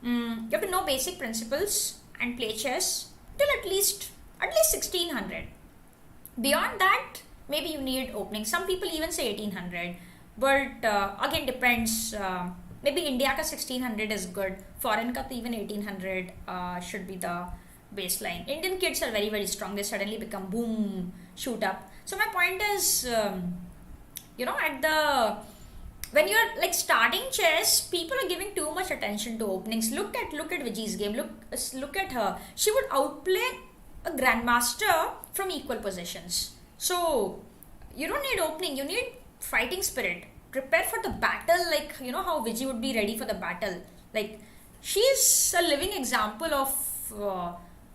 You have to know basic principles and play chess till at least 1600. Beyond that, maybe you need opening. Some people even say 1800, but again depends. Maybe India ka 1600 is good. Foreign ka to even 1800 should be the baseline. Indian kids are very, very strong. They suddenly become boom, shoot up. So my point is, at the when you're like starting chess, people are giving too much attention to openings. Look at Viji's game. Look at her. She would outplay a grandmaster from equal positions. So you don't need opening. You need fighting spirit. Prepare for the battle. Like how Viji would be ready for the battle. Like she's a living example of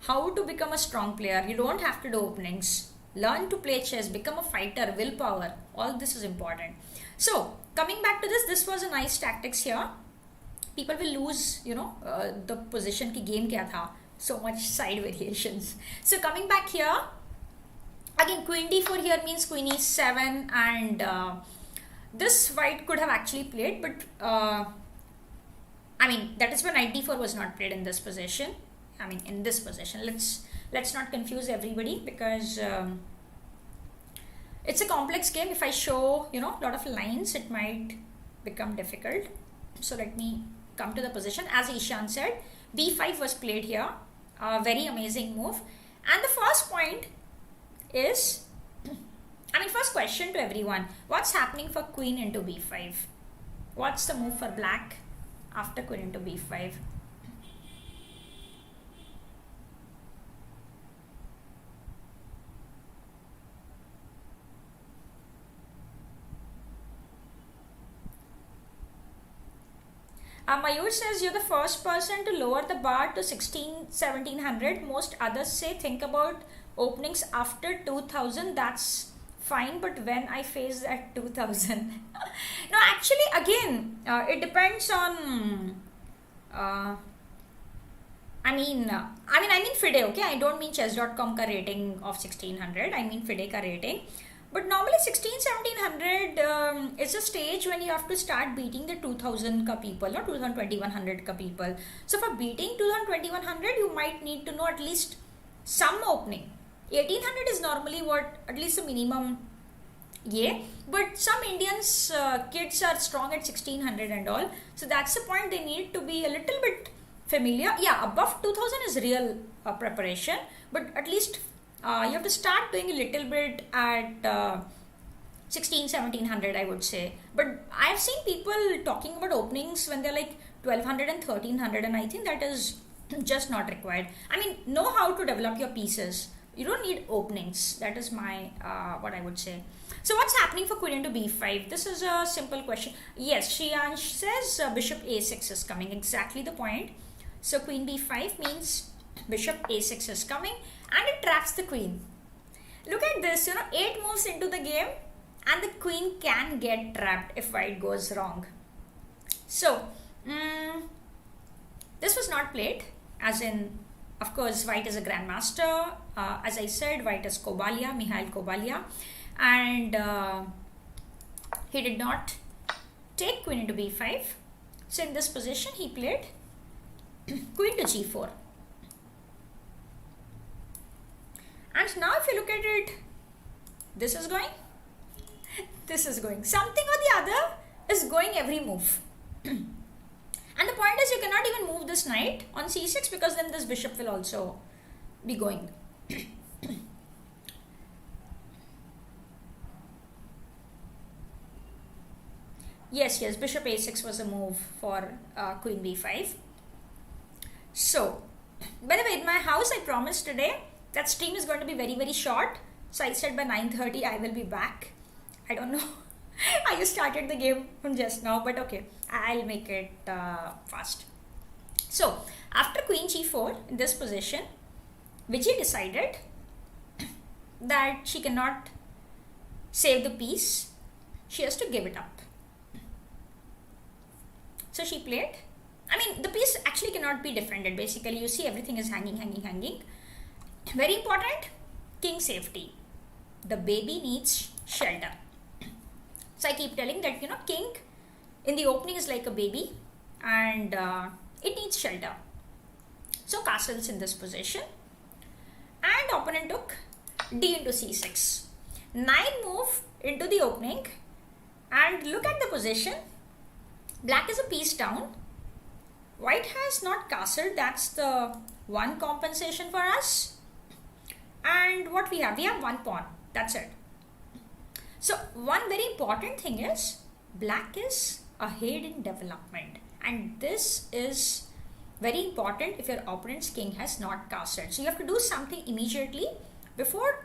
how to become a strong player. You don't have to do openings. Learn to play chess. Become a fighter. Willpower. All this is important. So coming back to this was a nice tactics here. People will lose, the position ki game kya tha. So much side variations. So coming back here, again queen d4 here means queen e7, and this white could have actually played, but that is why knight d4 was not played in this position. In this position. Let's not confuse everybody, because it's a complex game. If I show, a lot of lines, it might become difficult. So let me come to the position. As Ishan said, b5 was played here. A very amazing move. And the first point is, first question to everyone. What's happening for queen into b5? What's the move for black after queen into b5? Mayur says you're the first person to lower the bar to 1700. Most others say think about openings after 2000. That's fine, but when I face at 2000. No, actually, again, it depends on. I mean FIDE, okay? I don't mean chess.com ka rating of 1600. I mean FIDE ka rating. But normally 1700 is a stage when you have to start beating the 2000 ka people, or 2100 ka people. So for beating 2100, you might need to know at least some opening. 1800 is normally what, at least the minimum. Yeah, but some Indians kids are strong at 1600 and all. So that's the point. They need to be a little bit familiar. Yeah, above 2000 is real preparation, but at least you have to start doing a little bit at 1700, I would say. But I've seen people talking about openings when they're like 1200 and 1300, and I think that is just not required. Know how to develop your pieces. You don't need openings. That is my what I would say. So what's happening for queen into b5? This is a simple question. Yes, Shriyansh says bishop a6 is coming. Exactly the point. So queen b5 means bishop a6 is coming, and it traps the queen. Look at this, 8 moves into the game, and the queen can get trapped if white goes wrong. So this was not played, as in, of course, white is a grandmaster. As I said, white is Mikhail Kobalia, and he did not take queen into b5. So in this position, he played queen to g4. And now if you look at it, this is going, this is going. Something or the other is going every move. And the point is, you cannot even move this knight on c6, because then this bishop will also be going. Yes, bishop a6 was a move for queen b5. So, by the way, in my house, I promised today that stream is going to be very, very short. So I said by 9:30 I will be back. I don't know. I just started the game from just now, but okay, I'll make it fast. So after queen g4 in this position, Viji decided that she cannot save the piece. She has to give it up. So she played. The piece actually cannot be defended. Basically, you see everything is hanging. Very important, king safety. The baby needs shelter. So I keep telling that, king in the opening is like a baby, and it needs shelter. So castles in this position, and opponent took d into c6. Knight move into the opening and look at the position. Black is a piece down. White has not castled. That's the one compensation for us. And what we have? We have one pawn. That's it. So one very important thing is black is ahead in development. And this is very important if your opponent's king has not castled. So you have to do something immediately before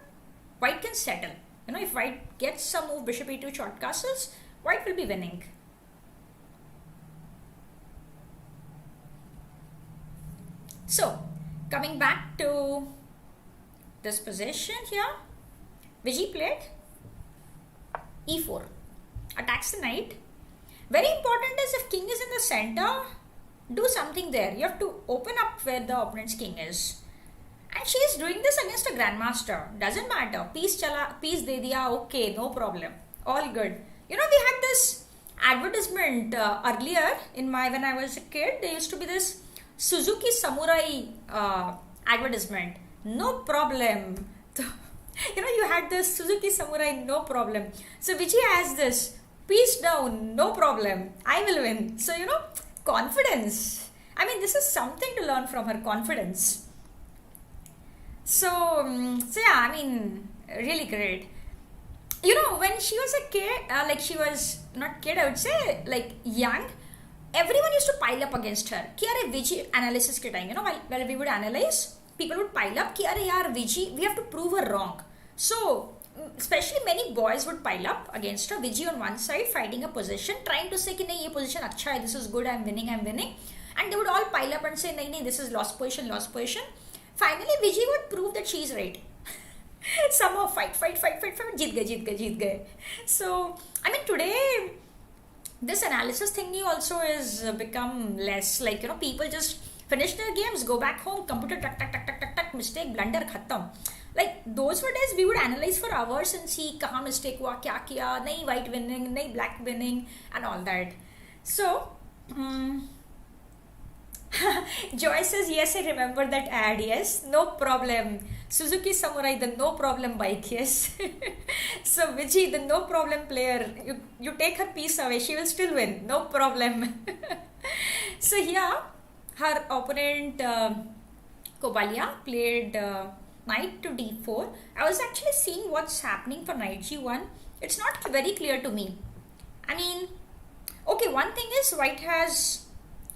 white can settle. If white gets some move bishop e2 short castles, white will be winning. So coming back to this position here, Viji played e4, attacks the knight. Very important is if king is in the center, do something there. You have to open up where the opponent's king is. And she is doing this against a grandmaster. Doesn't matter. Piece de diya, okay, no problem. All good. We had this advertisement earlier when I was a kid. There used to be this Suzuki Samurai advertisement. No problem. You had this Suzuki Samurai, no problem. So Viji has this, piece down, no problem. I will win. So, confidence. This is something to learn from her, confidence. So yeah, really great. When she was a kid, she was not kid, I would say, young, everyone used to pile up against her. Ki are Viji analysis ke time, while we would analyze, people would pile up, ki are yaar Viji, we have to prove her wrong. So, especially many boys would pile up against her. Viji on one side fighting a position, trying to say ki nahi, ye position acha hai, this is good, I'm winning. And they would all pile up and say, nahi, this is lost position. Finally, Viji would prove that she is right. Somehow fight, jeet gaye. So, today, this analysis thingy also is become less. People just finish their games, go back home, computer tuck, mistake, blunder, khatam. Those were days we would analyze for hours and see kahan mistake hua, kya kiya, nahi white winning, nahi black winning, and all that. So, Joy says, yes, I remember that ad, yes, no problem. Suzuki Samurai, the no problem bike, yes. So Viji, the no problem player, you take her piece away, she will still win, no problem. So here, her opponent Kobalia played knight to d4. I was actually seeing what's happening for knight g1. It's not very clear to me. Okay, one thing is white has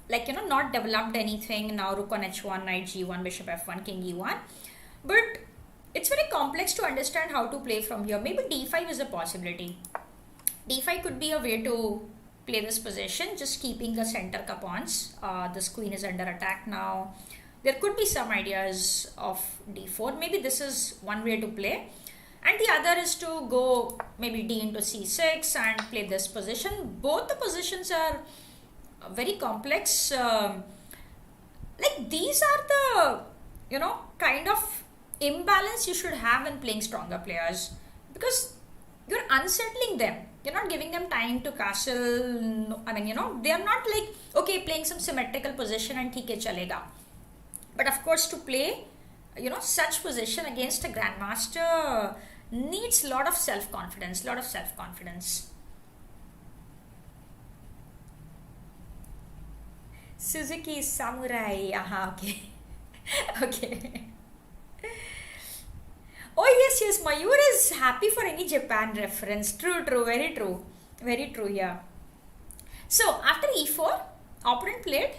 not developed anything. Now rook on h1, knight g1, bishop f1, king e1. But it's very complex to understand how to play from here. Maybe d5 is a possibility. d5 could be a way to play this position, just keeping the center pawns. This queen is under attack now. There could be some ideas of d4. Maybe this is one way to play. And the other is to go maybe d into c6 and play this position. Both the positions are very complex. These are the kind of imbalance you should have when playing stronger players, because you're unsettling them. You're not giving them time to castle. They are not okay, playing some symmetrical position and theek hai chalega. But of course, to play such position against a grandmaster needs a lot of self-confidence. Suzuki Samurai. Okay. Okay. Oh yes, Mayur is happy for any Japan reference. True, very true, yeah. So after e4, opponent played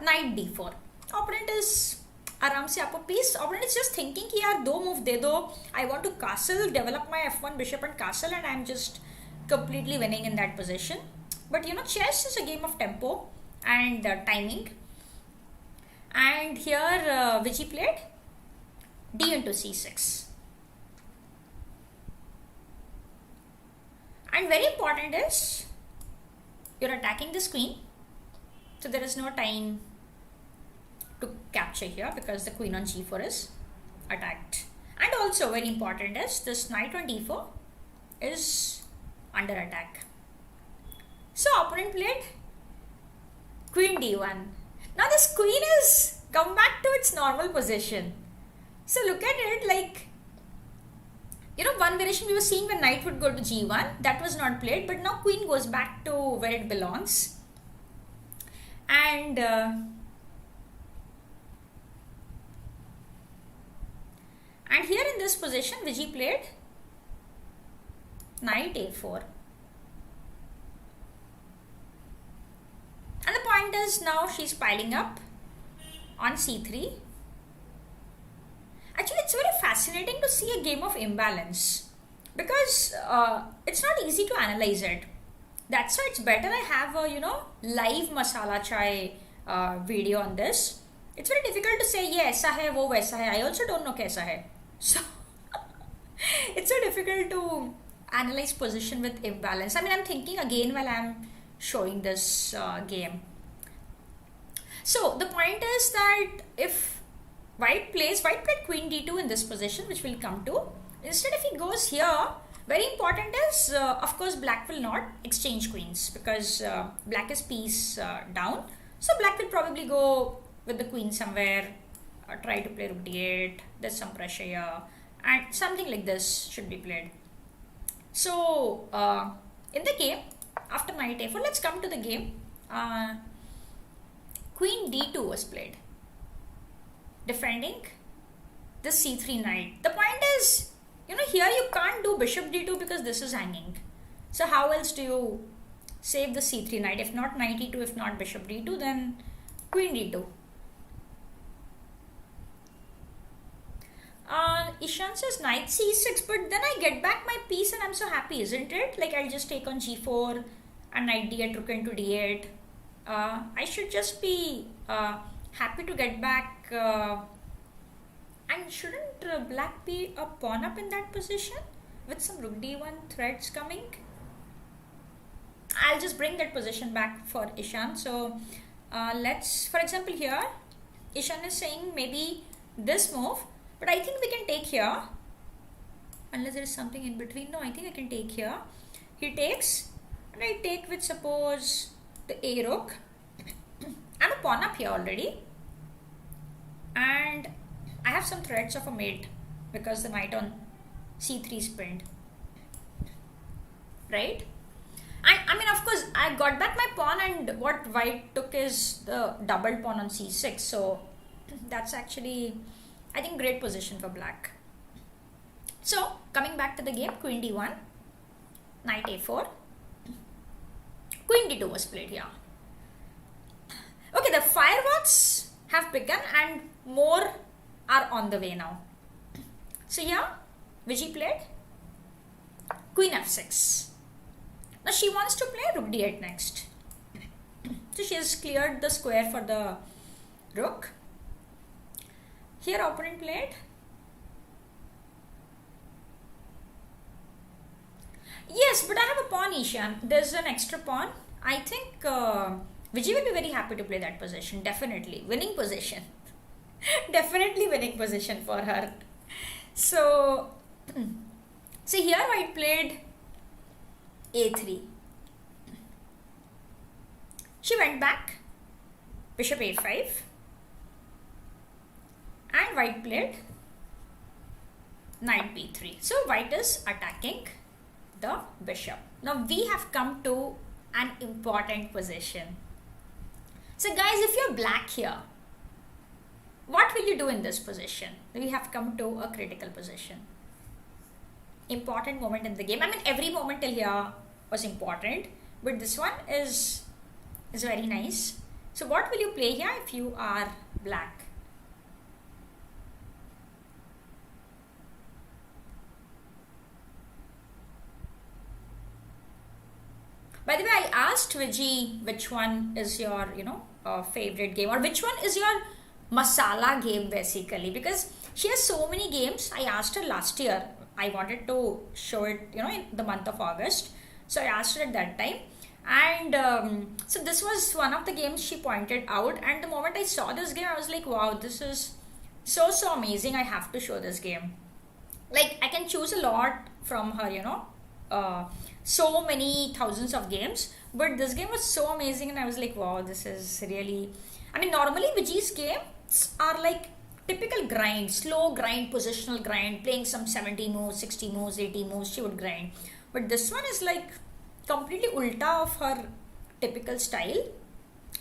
knight d4. Opponent is aram se aap piece. Opponent is just thinking ki yaar do move de do. I want to castle, develop my f1 bishop and castle, and I'm just completely winning in that position. But chess is a game of tempo and timing. And here Viji played d into c6. And very important is you're attacking this queen, so there is no time to capture here because the queen on g4 is attacked. And also very important is this knight on d4 is under attack. So opponent played queen d1. Now this queen is come back to its normal position. So look at it, one variation we were seeing when knight would go to g1, that was not played, but now queen goes back to where it belongs. And here in this position, Viji played knight a4. And the point is, now she's piling up on c3. Actually, it's very fascinating to see a game of imbalance, because it's not easy to analyze it. That's why it's better I have a live Masala Chai video on this. It's very difficult to say ye aisa hai, wo waisa hai. I also don't know kaisa hai. So it's so difficult to analyze position with imbalance. I mean, I'm thinking again while I'm showing this game. So the point is that if white played queen d2 in this position, which we'll come to. Instead, if he goes here, very important is, of course, black will not exchange queens, because black is piece down. So black will probably go with the queen somewhere, try to play rook d8, there's some pressure here, and something like this should be played. So in the game, after knight a4, let's come to the game. Queen d2 was played, defending the c3 knight. The point is, here you can't do bishop d2 because this is hanging. So how else do you save the c3 knight? If not knight e2, if not bishop d2, then queen d2. Ishan says knight c6, but then I get back my piece and I'm so happy, isn't it? Like, I'll just take on g4 and knight d8, rook into d8. I should just be happy to get back. And shouldn't black be a pawn up in that position with some rook d1 threats coming? I'll just bring that position back for Ishan. So let's, for example, here Ishan is saying maybe this move, but I think we can take here, unless there is something in between. No, I think I can take here. He takes, and I take with, suppose, the a rook. I'm a pawn up here already, and I have some threats of a mate because the knight on c3 is pinned, right? I mean, of course, I got back my pawn, and what white took is the double pawn on c6. So that's actually, I think, great position for black. So coming back to the game, queen d1, knight a4, queen d2 was played here. Okay, the fireworks have begun and more are on the way now. So here, Viji played queen f6. Now she wants to play rook d8 next. So she has cleared the square for the rook. Here opponent played. Yes, but I have a pawn, Ishan. There's an extra pawn. I think Viji will be very happy to play that position. Definitely. Winning position. Definitely winning position for her. So, see here white played a3. She went back. Bishop a5. And white played knight b3. So white is attacking the bishop. Now we have come to an important position. So guys, if you're black here, what will you do in this position? We have come to a critical position. Important moment in the game. I mean, every moment till here was important, but this one is very nice. So what will you play here if you are black? By the way, I asked Viji which one is your, favorite game, or which one is your masala game basically, because she has so many games. I asked her last year. I wanted to show it, in the month of August. So I asked her at that time. And so this was one of the games she pointed out. And the moment I saw this game, I was like, wow, this is so amazing. I have to show this game. Like, I can choose a lot from her, so many thousands of games, but this game was so amazing, and I was like, wow, this is really, I mean, normally Viji's games are like typical grind, slow grind, positional grind, playing some 70 moves, 60 moves, 80 moves, she would grind. But this one is like completely ulta of her typical style,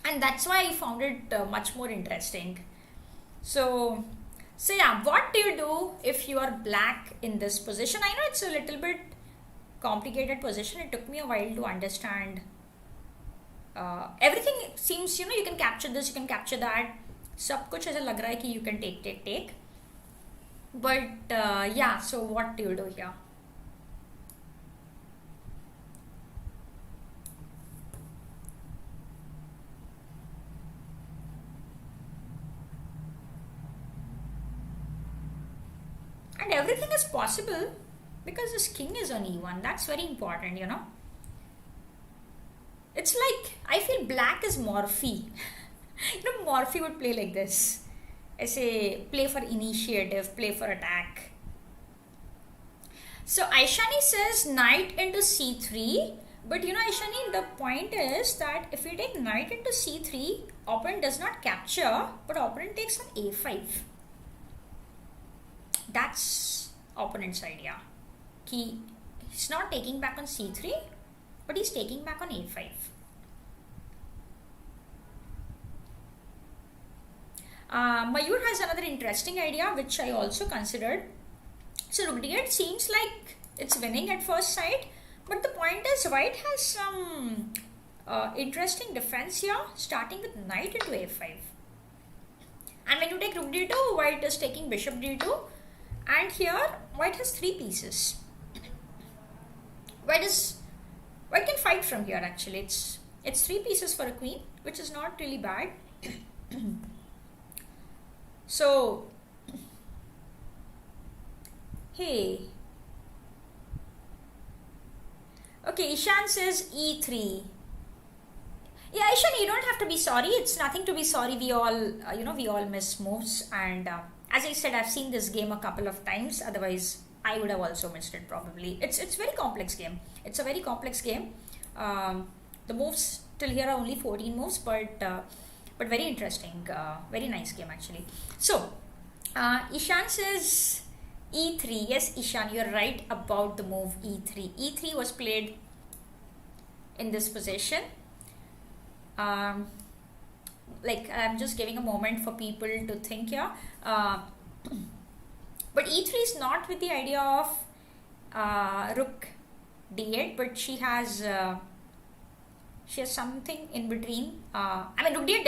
and that's why I found it much more interesting. So yeah, what do you do if you are black in this position? I know it's a little bit complicated position. It took me a while to understand. Everything seems, you can capture this, you can capture that. सब कुछ ऐसा लग रहा है कि you can take. But yeah, so what do you do here? And everything is possible because this king is on e1. That's very important, It's like, I feel black is Morphe. Morphe would play like this. I say, play for initiative, play for attack. So Aishani says knight into c3. But Aishani, the point is that if we take knight into c3, opponent does not capture, but opponent takes on a5. That's opponent's idea. He's not taking back on c3, but he's taking back on a5. Mayur has another interesting idea which I also considered. So rook d8 seems like it's winning at first sight, but the point is white has some interesting defense here, starting with knight into a5. And when you take rook d2, white is taking bishop d2, and here white has 3 pieces. White can fight from here actually. It's 3 pieces for a queen, which is not really bad. So, hey. Okay, Ishan says e3. Yeah, Ishan, you don't have to be sorry. It's nothing to be sorry. We all, we all miss moves. And as I said, I've seen this game a couple of times. Otherwise, I would have also missed it probably. It's a very complex game. It's a very complex game. The moves till here are only 14 moves, but very interesting. Very nice game actually. So, Ishan says e3. Yes, Ishan, you're right about the move e3. e3 was played in this position. Like, I'm just giving a moment for people to think here. But e3 is not with the idea of rook d8, but she has something in between. I mean, rook d8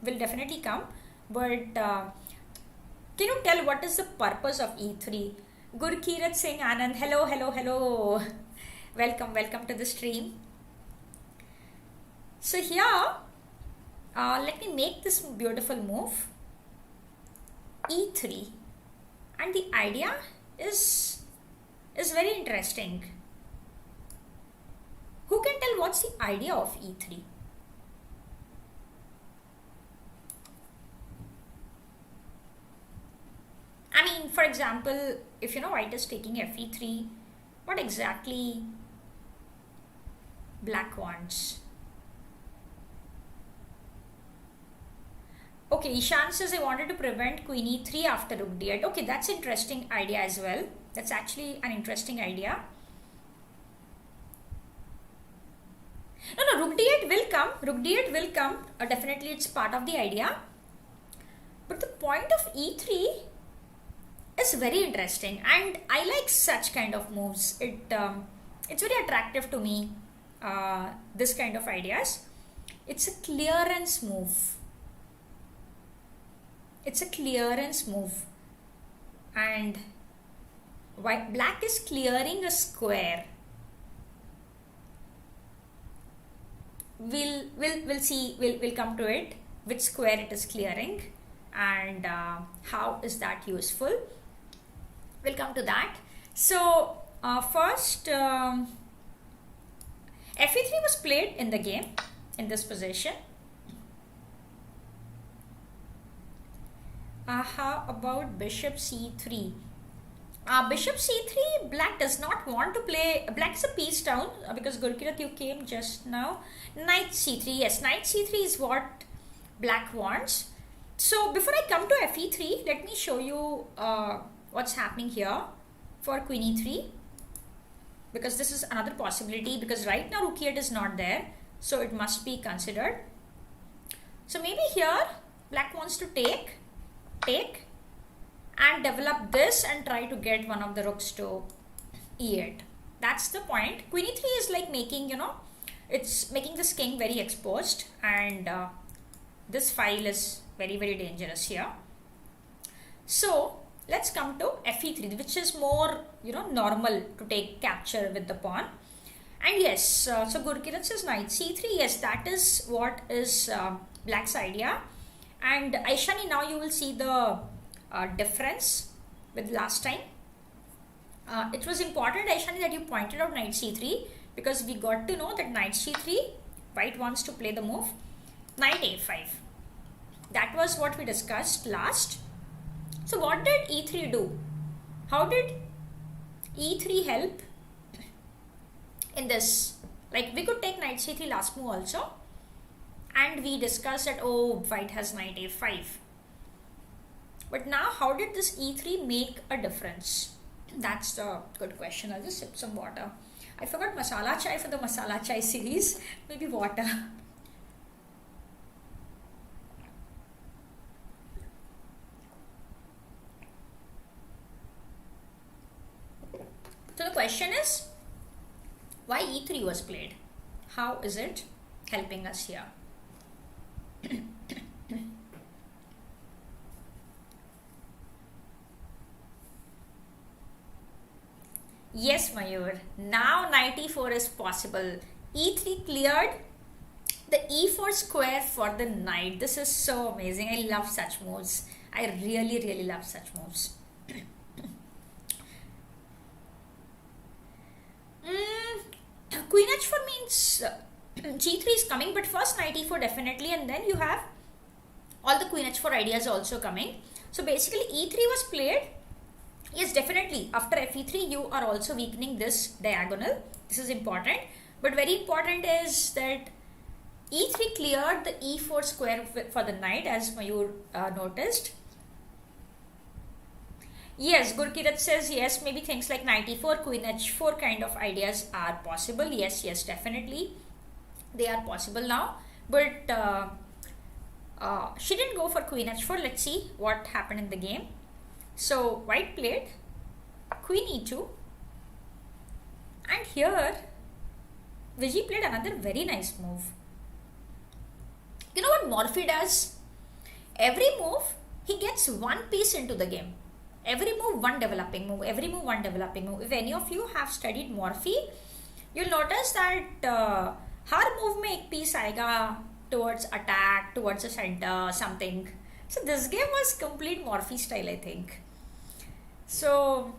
will definitely come, but can you tell what is the purpose of e3? Gurkirat Singh Anand, hello. welcome to the stream. So here, let me make this beautiful move, e3, and the idea is very interesting. Who can tell what's the idea of e3? I mean, for example, if white is taking fe3, what exactly black wants? Okay, Ishan says I wanted to prevent queen e3 after rook d8. Okay, that's an interesting idea as well. That's actually an interesting idea. No, rook d8 will come. Rook d8 will come. Definitely it's part of the idea. But the point of e3 is very interesting, and I like such kind of moves. It's very attractive to me, this kind of ideas. It's a clearance move. And black is clearing a square. We'll see. We'll come to it. Which square it is clearing, and how is that useful? We'll come to that. So first, fe3 was played in the game in this position. How about bishop c3? Bishop c3, black does not want to play. Black is a piece down because Gurkirat, you came just now. Knight c3, yes, knight c3 is what black wants. So before I come to fe3, let me show you what's happening here for queen e3, because this is another possibility, because right now rook e8 is not there, so it must be considered. So maybe here black wants to take and develop this and try to get one of the rooks to e8. That's the point. Queen e3 is like making, it's making this king very exposed, and this file is very, very dangerous here. So let's come to fe3, which is more, normal to take capture with the pawn. And yes, so Gurkiran says knight c3. Yes, that is what is black's idea. And Aishani, now you will see the difference with last time. It was important, Aishani, that you pointed out knight c3, because we got to know that knight c3, white wants to play the move knight a5. That was what we discussed last. So what did e3 do? How did e3 help in this? Like, we could take knight c3 last move also, and we discussed that, oh, white has knight a5. But now how did this e3 make a difference? That's the good question. I'll just sip some water. I forgot masala chai for the masala chai series. Maybe water. So the question is, why e3 was played? How is it helping us here? Yes, Mayur. Now knight e4 is possible. e3 cleared the e4 square for the knight. This is so amazing. I love such moves. I really, really love such moves. Queen h4 means g3 is coming, but first knight e4 definitely, and then you have all the queen h4 ideas also coming. So basically e3 was played. Yes, definitely. After fe3, you are also weakening this diagonal. This is important. But very important is that e3 cleared the e4 square for the knight, as Mayur noticed. Yes, Gurkirat says yes, maybe things like knight e4, queen h4 kind of ideas are possible. Yes, definitely. They are possible now. But she didn't go for queen h4. Let's see what happened in the game. So white played queen e2, and here Viji played another very nice move. You know what Morphy does? Every move he gets one piece into the game. Every move one developing move. Every move one developing move. If any of you have studied Morphy, you'll notice that her move में एक piece आएगा towards attack, towards the center, something. So this game was complete Morphy style, I think. So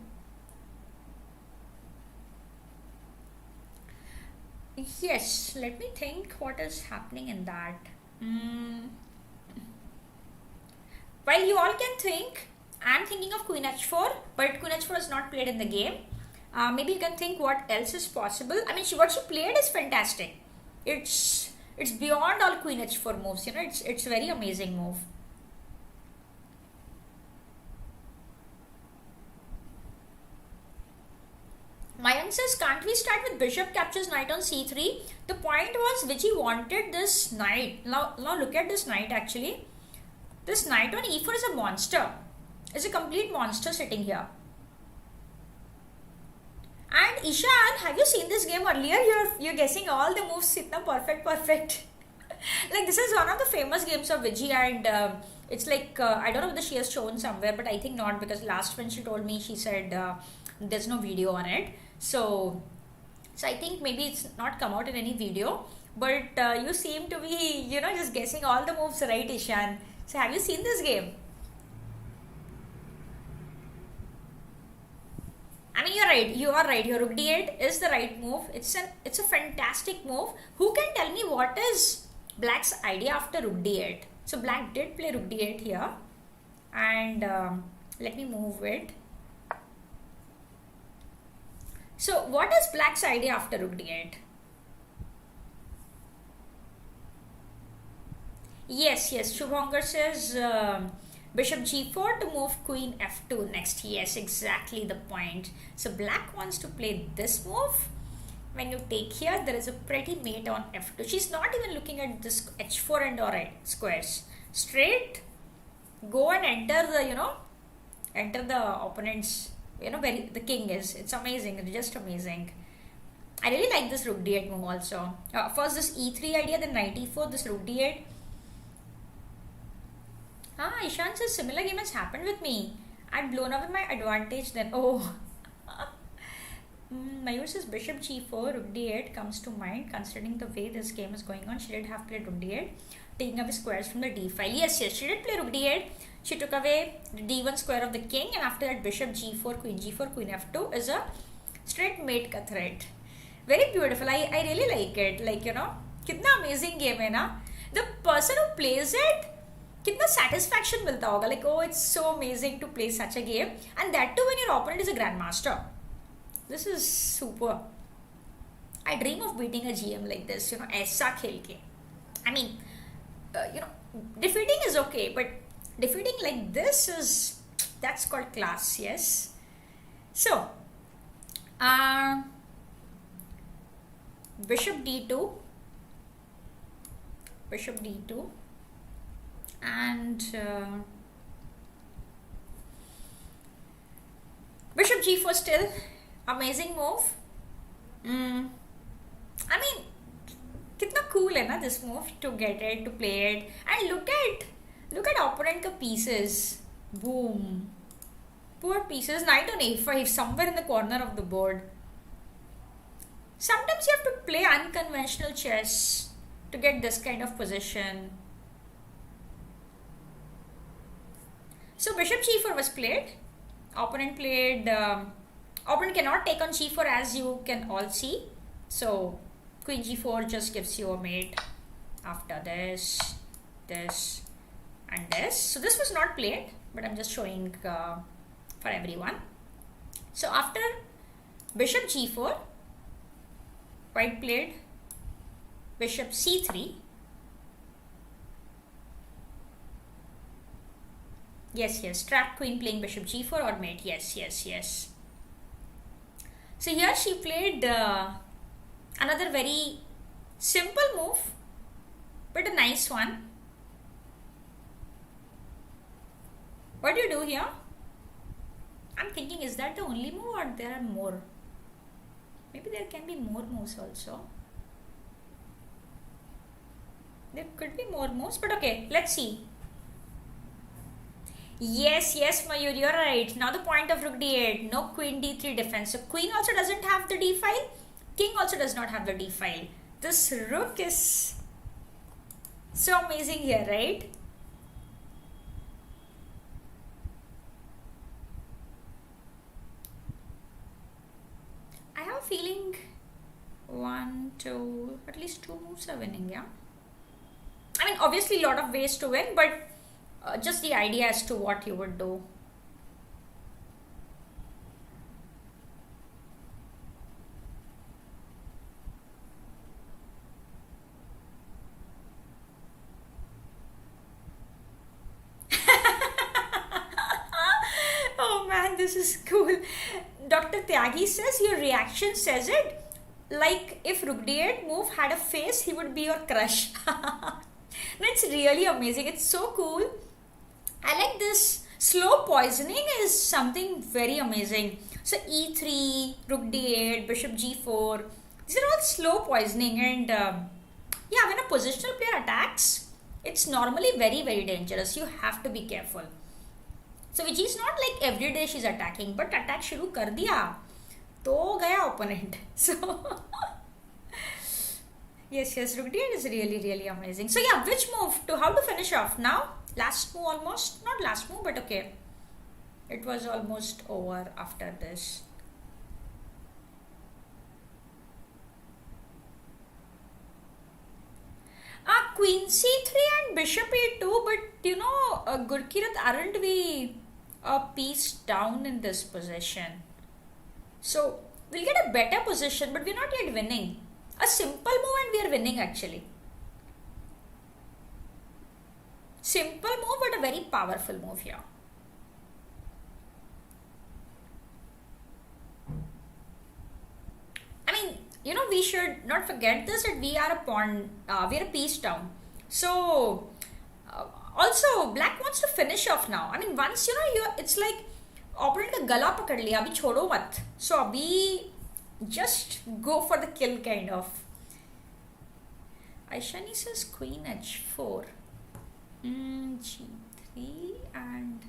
yes, let me think what is happening in that. While you all can think, I am thinking of queen h4, but queen h4 is not played in the game. Maybe you can think what else is possible. I mean, what she played is fantastic. It's beyond all queen h4 moves. It's a very amazing move. Mayank says, can't we start with bishop captures knight on c3? The point was Viji wanted this knight. Now look at this knight actually. This knight on e4 is a monster. It's a complete monster sitting here. And Ishan, have you seen this game earlier? You're guessing all the moves. Itna perfect. Like, this is one of the famous games of Viji, and it's like, I don't know whether she has shown somewhere, but I think not, because last when she told me, she said there's no video on it. So I think maybe it's not come out in any video, but you seem to be, just guessing all the moves right, Ishan. So have you seen this game? I mean, you are right. Your rook d8 is the right move. It's a fantastic move. Who can tell me what is black's idea after rook d8? So black did play rook d8 here, and let me move it. So what is black's idea after rook d8? Yes. Shubhankar says bishop g4 to move queen f2 next. Yes, exactly the point. So black wants to play this move. When you take here, there is a pretty mate on f2. She's not even looking at this h4 and or squares. Straight, go and enter the, enter the opponent's, where the king is. It's amazing. It's just amazing. I really like this rook d8 move also. First this e3 idea, then knight e4, this rook d8. Ishan says similar game has happened with me. I'd blown away my advantage then. Oh. Mayur says bishop g4, rook d8 comes to mind considering the way this game is going on. She did have played rook d8, taking away squares from the d file. Yes, she did play rook d8. She took away the d1 square of the king, and after that bishop g4, queen f2 is a straight mate ka threat. Very beautiful. I really like it. Like, kitna amazing game hai na. The person who plays it, kitna satisfaction milta hoga. Like, oh, it's so amazing to play such a game. And that too when your opponent is a grandmaster. This is super. I dream of beating a GM like this, aisa khel ke. I mean, defeating is okay, but defeating like this that's called class, yes. So, bishop d2, and bishop g4 still. Amazing move. I mean, kitna cool hai na this move to get it, to play it. And look at opponent ka pieces. Boom. Poor pieces. Knight on a5 somewhere in the corner of the board. Sometimes you have to play unconventional chess to get this kind of position. So bishop g4 was played. Opponent played... opponent cannot take on g4 as you can all see. So queen g4 just gives you a mate after this, this and this. So this was not played, but I'm just showing for everyone. So after bishop g4, white played bishop c3. Yes, trap queen playing bishop g4 or mate. Yes. So here she played another very simple move, but a nice one. What do you do here? I'm thinking, is that the only move or there are more? Maybe there can be more moves also. There could be more moves, but okay, let's see. Yes, Mayur, you're right. Now the point of rook d8, no queen d3 defense. So queen also doesn't have the d file. King also does not have the d file. This rook is so amazing here, right? I have a feeling 1, 2, at least 2 moves are winning, yeah? I mean, obviously a lot of ways to win, but just the idea as to what you would do. Oh man, this is cool. Dr. Tyagi says your reaction says it. Like if rook d8 move had a face, he would be your crush. That's really amazing. It's so cool. I like this. Slow poisoning is something very amazing. So e3, rook d8, bishop g4. These are all slow poisoning, and yeah, when a positional player attacks, it's normally very, very dangerous. You have to be careful. So Viji is not like every day she's attacking, but attack shuru kar diya, to gaya opponent. So yes, rook d8 is really, really amazing. So yeah, which move to how to finish off now? Last move almost, not last move, but okay. It was almost over after this. Queen c3 and bishop a2, but Gurkirat, aren't we a piece down in this position? So we'll get a better position, but we're not yet winning. A simple move and we are winning actually. Simple move, but a very powerful move here. I mean, we should not forget this, that we are a pawn, we are a piece down. So, also, black wants to finish off now. I mean, once, it's like, opponent का गला पकड़ लिया, अभी छोड़ो मत. So, अभी just go for the kill kind of. Aishani says queen h4. G3 and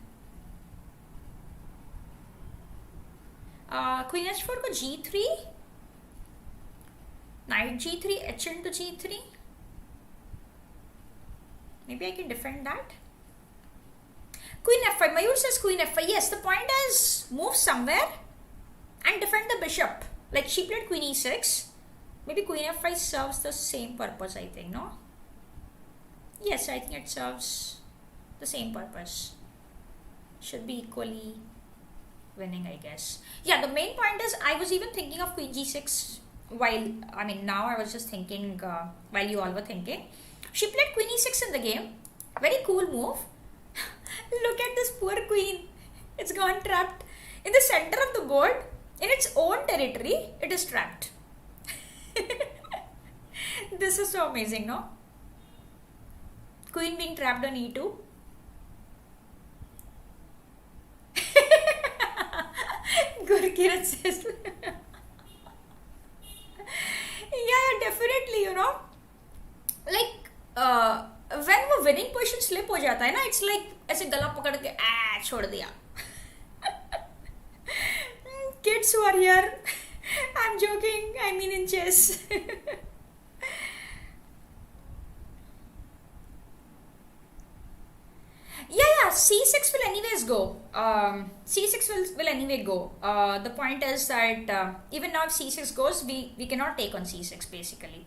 queen h4 को g3, knight g3, h into g3. Maybe I can defend that. Queen f5. Mayur says queen f5. Yes, the point is move somewhere and defend the bishop. Like she played queen e6. Maybe queen f5 serves the same purpose, I think, no? Yes, I think it serves the same purpose. Should be equally winning, I guess. Yeah, the main point is I was even thinking of queen g6 now I was just thinking while you all were thinking. She played queen e6 in the game. Very cool move. Look at this poor queen. It's gone trapped. In the center of the board, in its own territory, it is trapped. This is so amazing, no? Queen being trapped on e2. Gurkiran says. Yeah, definitely, Like, when वो winning position slip हो जाता है ना, it's like ऐसे गला पकड़ के छोड़ दिया. Kids who are here, I'm joking, I mean in chess. Yeah, c6 will anyways go. C6 will anyway go. The point is that even now if c6 goes, we cannot take on c6 basically.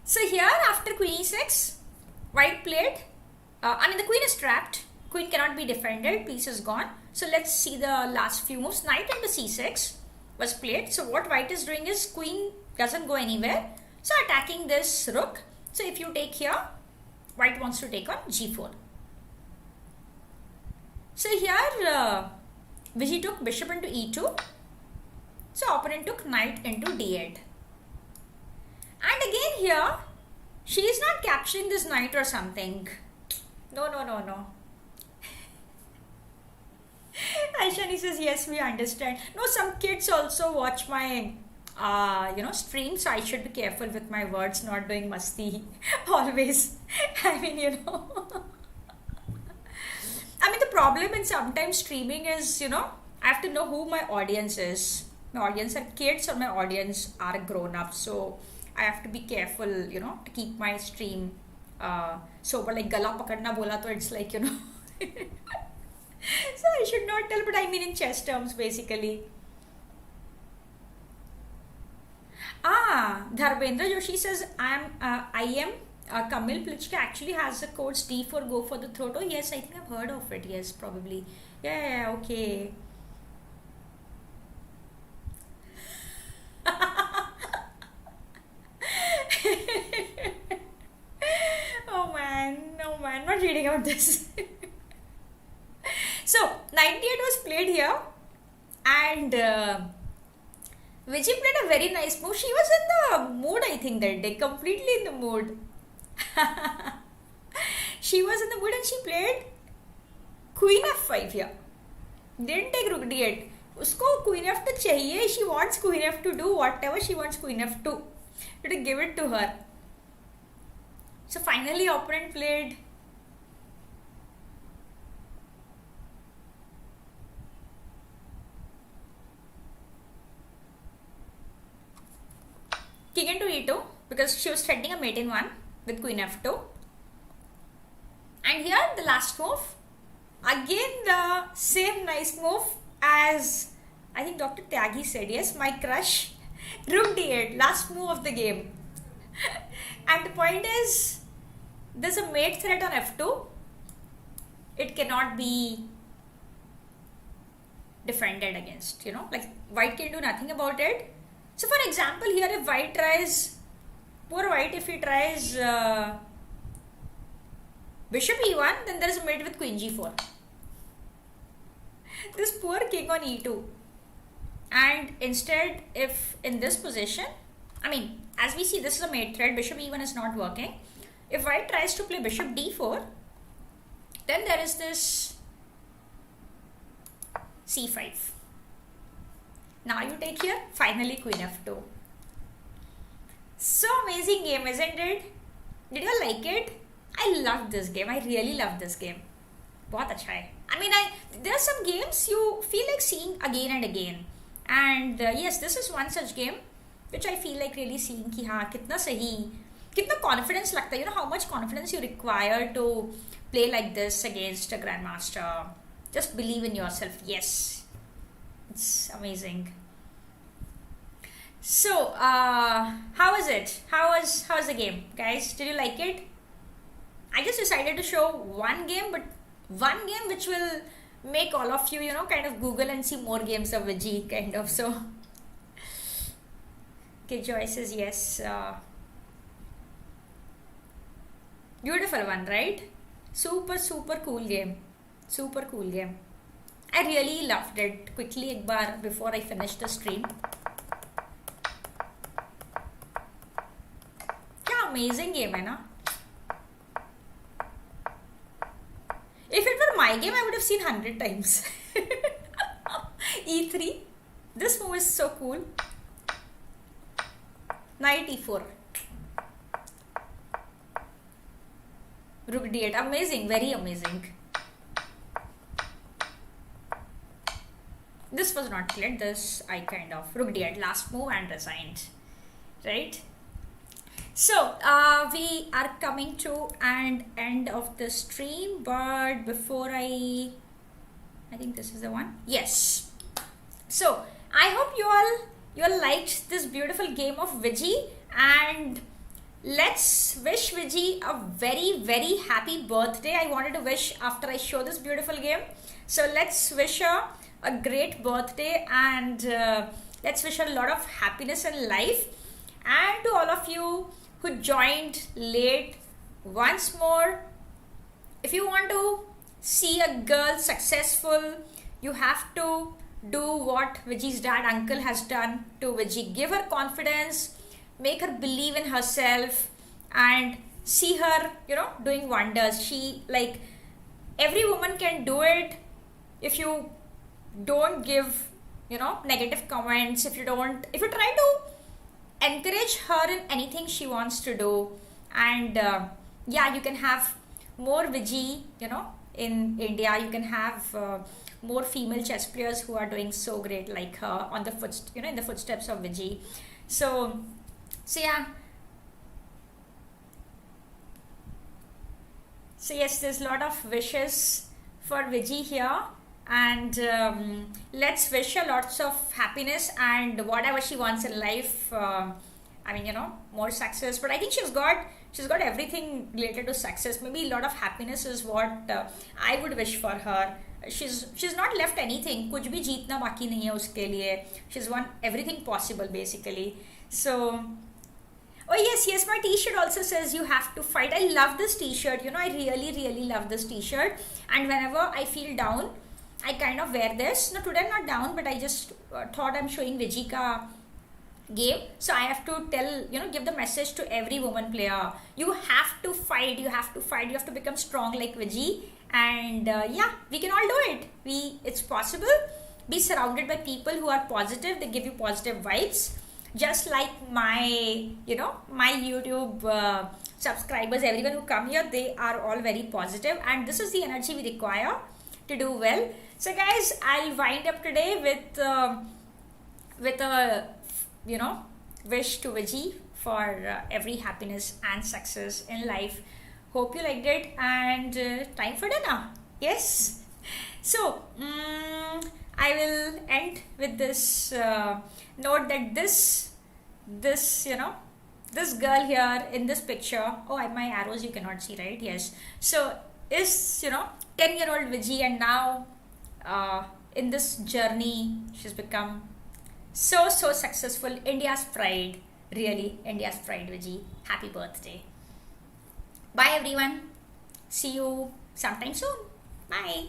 So here after queen e6, white played, the queen is trapped, queen cannot be defended, piece is gone. So let's see the last few moves. Knight into c6 was played. So what white is doing is queen doesn't go anywhere. So attacking this rook. So if you take here, white wants to take on g4. So here Viji took bishop into e2. So opponent took knight into d8. And again here, she is not capturing this knight or something. No. Aishani says, yes, we understand. No, some kids also watch my, stream, so I should be careful with my words, not doing masti always. The problem in sometimes streaming is, I have to know who my audience is. My audience are kids or my audience are grown-ups. So I have to be careful, to keep my stream sober. Like gala pakadna bola, so it's like, So I should not tell, but I mean in chess terms basically. Dharmendra Joshi says, I am Kamil Plichka actually has the codes D4 go for the throat. Oh yes, I think I've heard of it. Yes, probably. Yeah, okay. Oh man, not reading about this. So, 98 was played here and Viji played a very nice move. She was in the mood, I think, that day, completely in the mood. She was in the mood and she played queen f5 here. Didn't take rook d8. Usko queen f2 chahiye. She wants queen f to do whatever she wants queen f2. To give it to her. So finally opponent played king into e2 because she was threatening a mate in one with queen f2. And here the last move, again the same nice move as I think Dr. Tyagi said, yes, my crush, rook d8, last move of the game. And the point is, there's a mate threat on f2. It cannot be defended against, like white can do nothing about it. So for example, here if white tries Poor white, if he tries bishop e1, then there is a mate with queen g4. This poor king on e2. And instead, if in this position, I mean, as we see, this is a mate thread, bishop e1 is not working. If white tries to play bishop d4, then there is this c5. Now you take here, finally queen f2. So amazing game, isn't it? Did you like it? I love this game. I really love this game. बहुत अच्छा है. I mean, there are some games you feel like seeing again and again. And yes, this is one such game which I feel like really seeing कि हाँ कितना सही, कितना confidence लगता है. You know how much confidence you require to play like this against a Grandmaster. Just believe in yourself. Yes, it's amazing. So, how is it? How was the game, guys? Did you like it? I just decided to show one game, but one game which will make all of you, kind of Google and see more games of Viji, kind of. So, okay, Joy says yes. Beautiful one, right? Super, super cool game. Super cool game. I really loved it. Quickly, एक बार before I finish the stream. क्या amazing game है ना? If it were my game, I would have seen 100 times. E3. This move is so cool. Knight E4. Rook D8. Amazing. Very amazing. This was not cleared. This I kind of Rook D8. Last move and resigned. Right? So, we are coming to an end of the stream, but before I think this is the one. Yes. So, I hope you all liked this beautiful game of Viji, and let's wish Viji a very, very happy birthday. I wanted to wish after I show this beautiful game. So, let's wish her a great birthday, and let's wish her a lot of happiness in life. And to all of you who joined late, once more, if you want to see a girl successful, you have to do what Viji's dad uncle has done to Viji. Give her confidence, make her believe in herself, and see her, doing wonders. She, like, every woman can do it if you don't give, negative comments, if you try to encourage her in anything she wants to do. And you can have more Viji, in India. You can have more female chess players who are doing so great like her on the in the footsteps of Viji. So yeah. So yes, there's a lot of wishes for Viji here. And let's wish her lots of happiness and whatever she wants in life. More success. But I think she's got everything related to success. Maybe a lot of happiness is what I would wish for her. She's not left anything. कुछ भी जीतना बाकी नहीं है उसके लिए. She's won everything possible basically. So, oh yes, my t-shirt also says you have to fight. I love this t-shirt. I really, really love this t-shirt. And whenever I feel down, I kind of wear this. No, today I'm not down, but I just thought I'm showing Viji ka game. So I have to tell, give the message to every woman player. You have to fight. You have to become strong like Viji. And we can all do it. It's possible. Be surrounded by people who are positive. They give you positive vibes. Just like my YouTube subscribers, everyone who come here, they are all very positive. And this is the energy we require to do well. So guys, I'll wind up today with a wish to Viji for every happiness and success in life. Hope you liked it, and time for dinner. Yes. So I will end with this note that this girl here in this picture. Oh, my arrows you cannot see, right? Yes. So is 10-year-old Viji, and now in this journey she's become so successful, India's pride. really India's pride, Viji. Happy birthday. Bye everyone. See you sometime soon. Bye.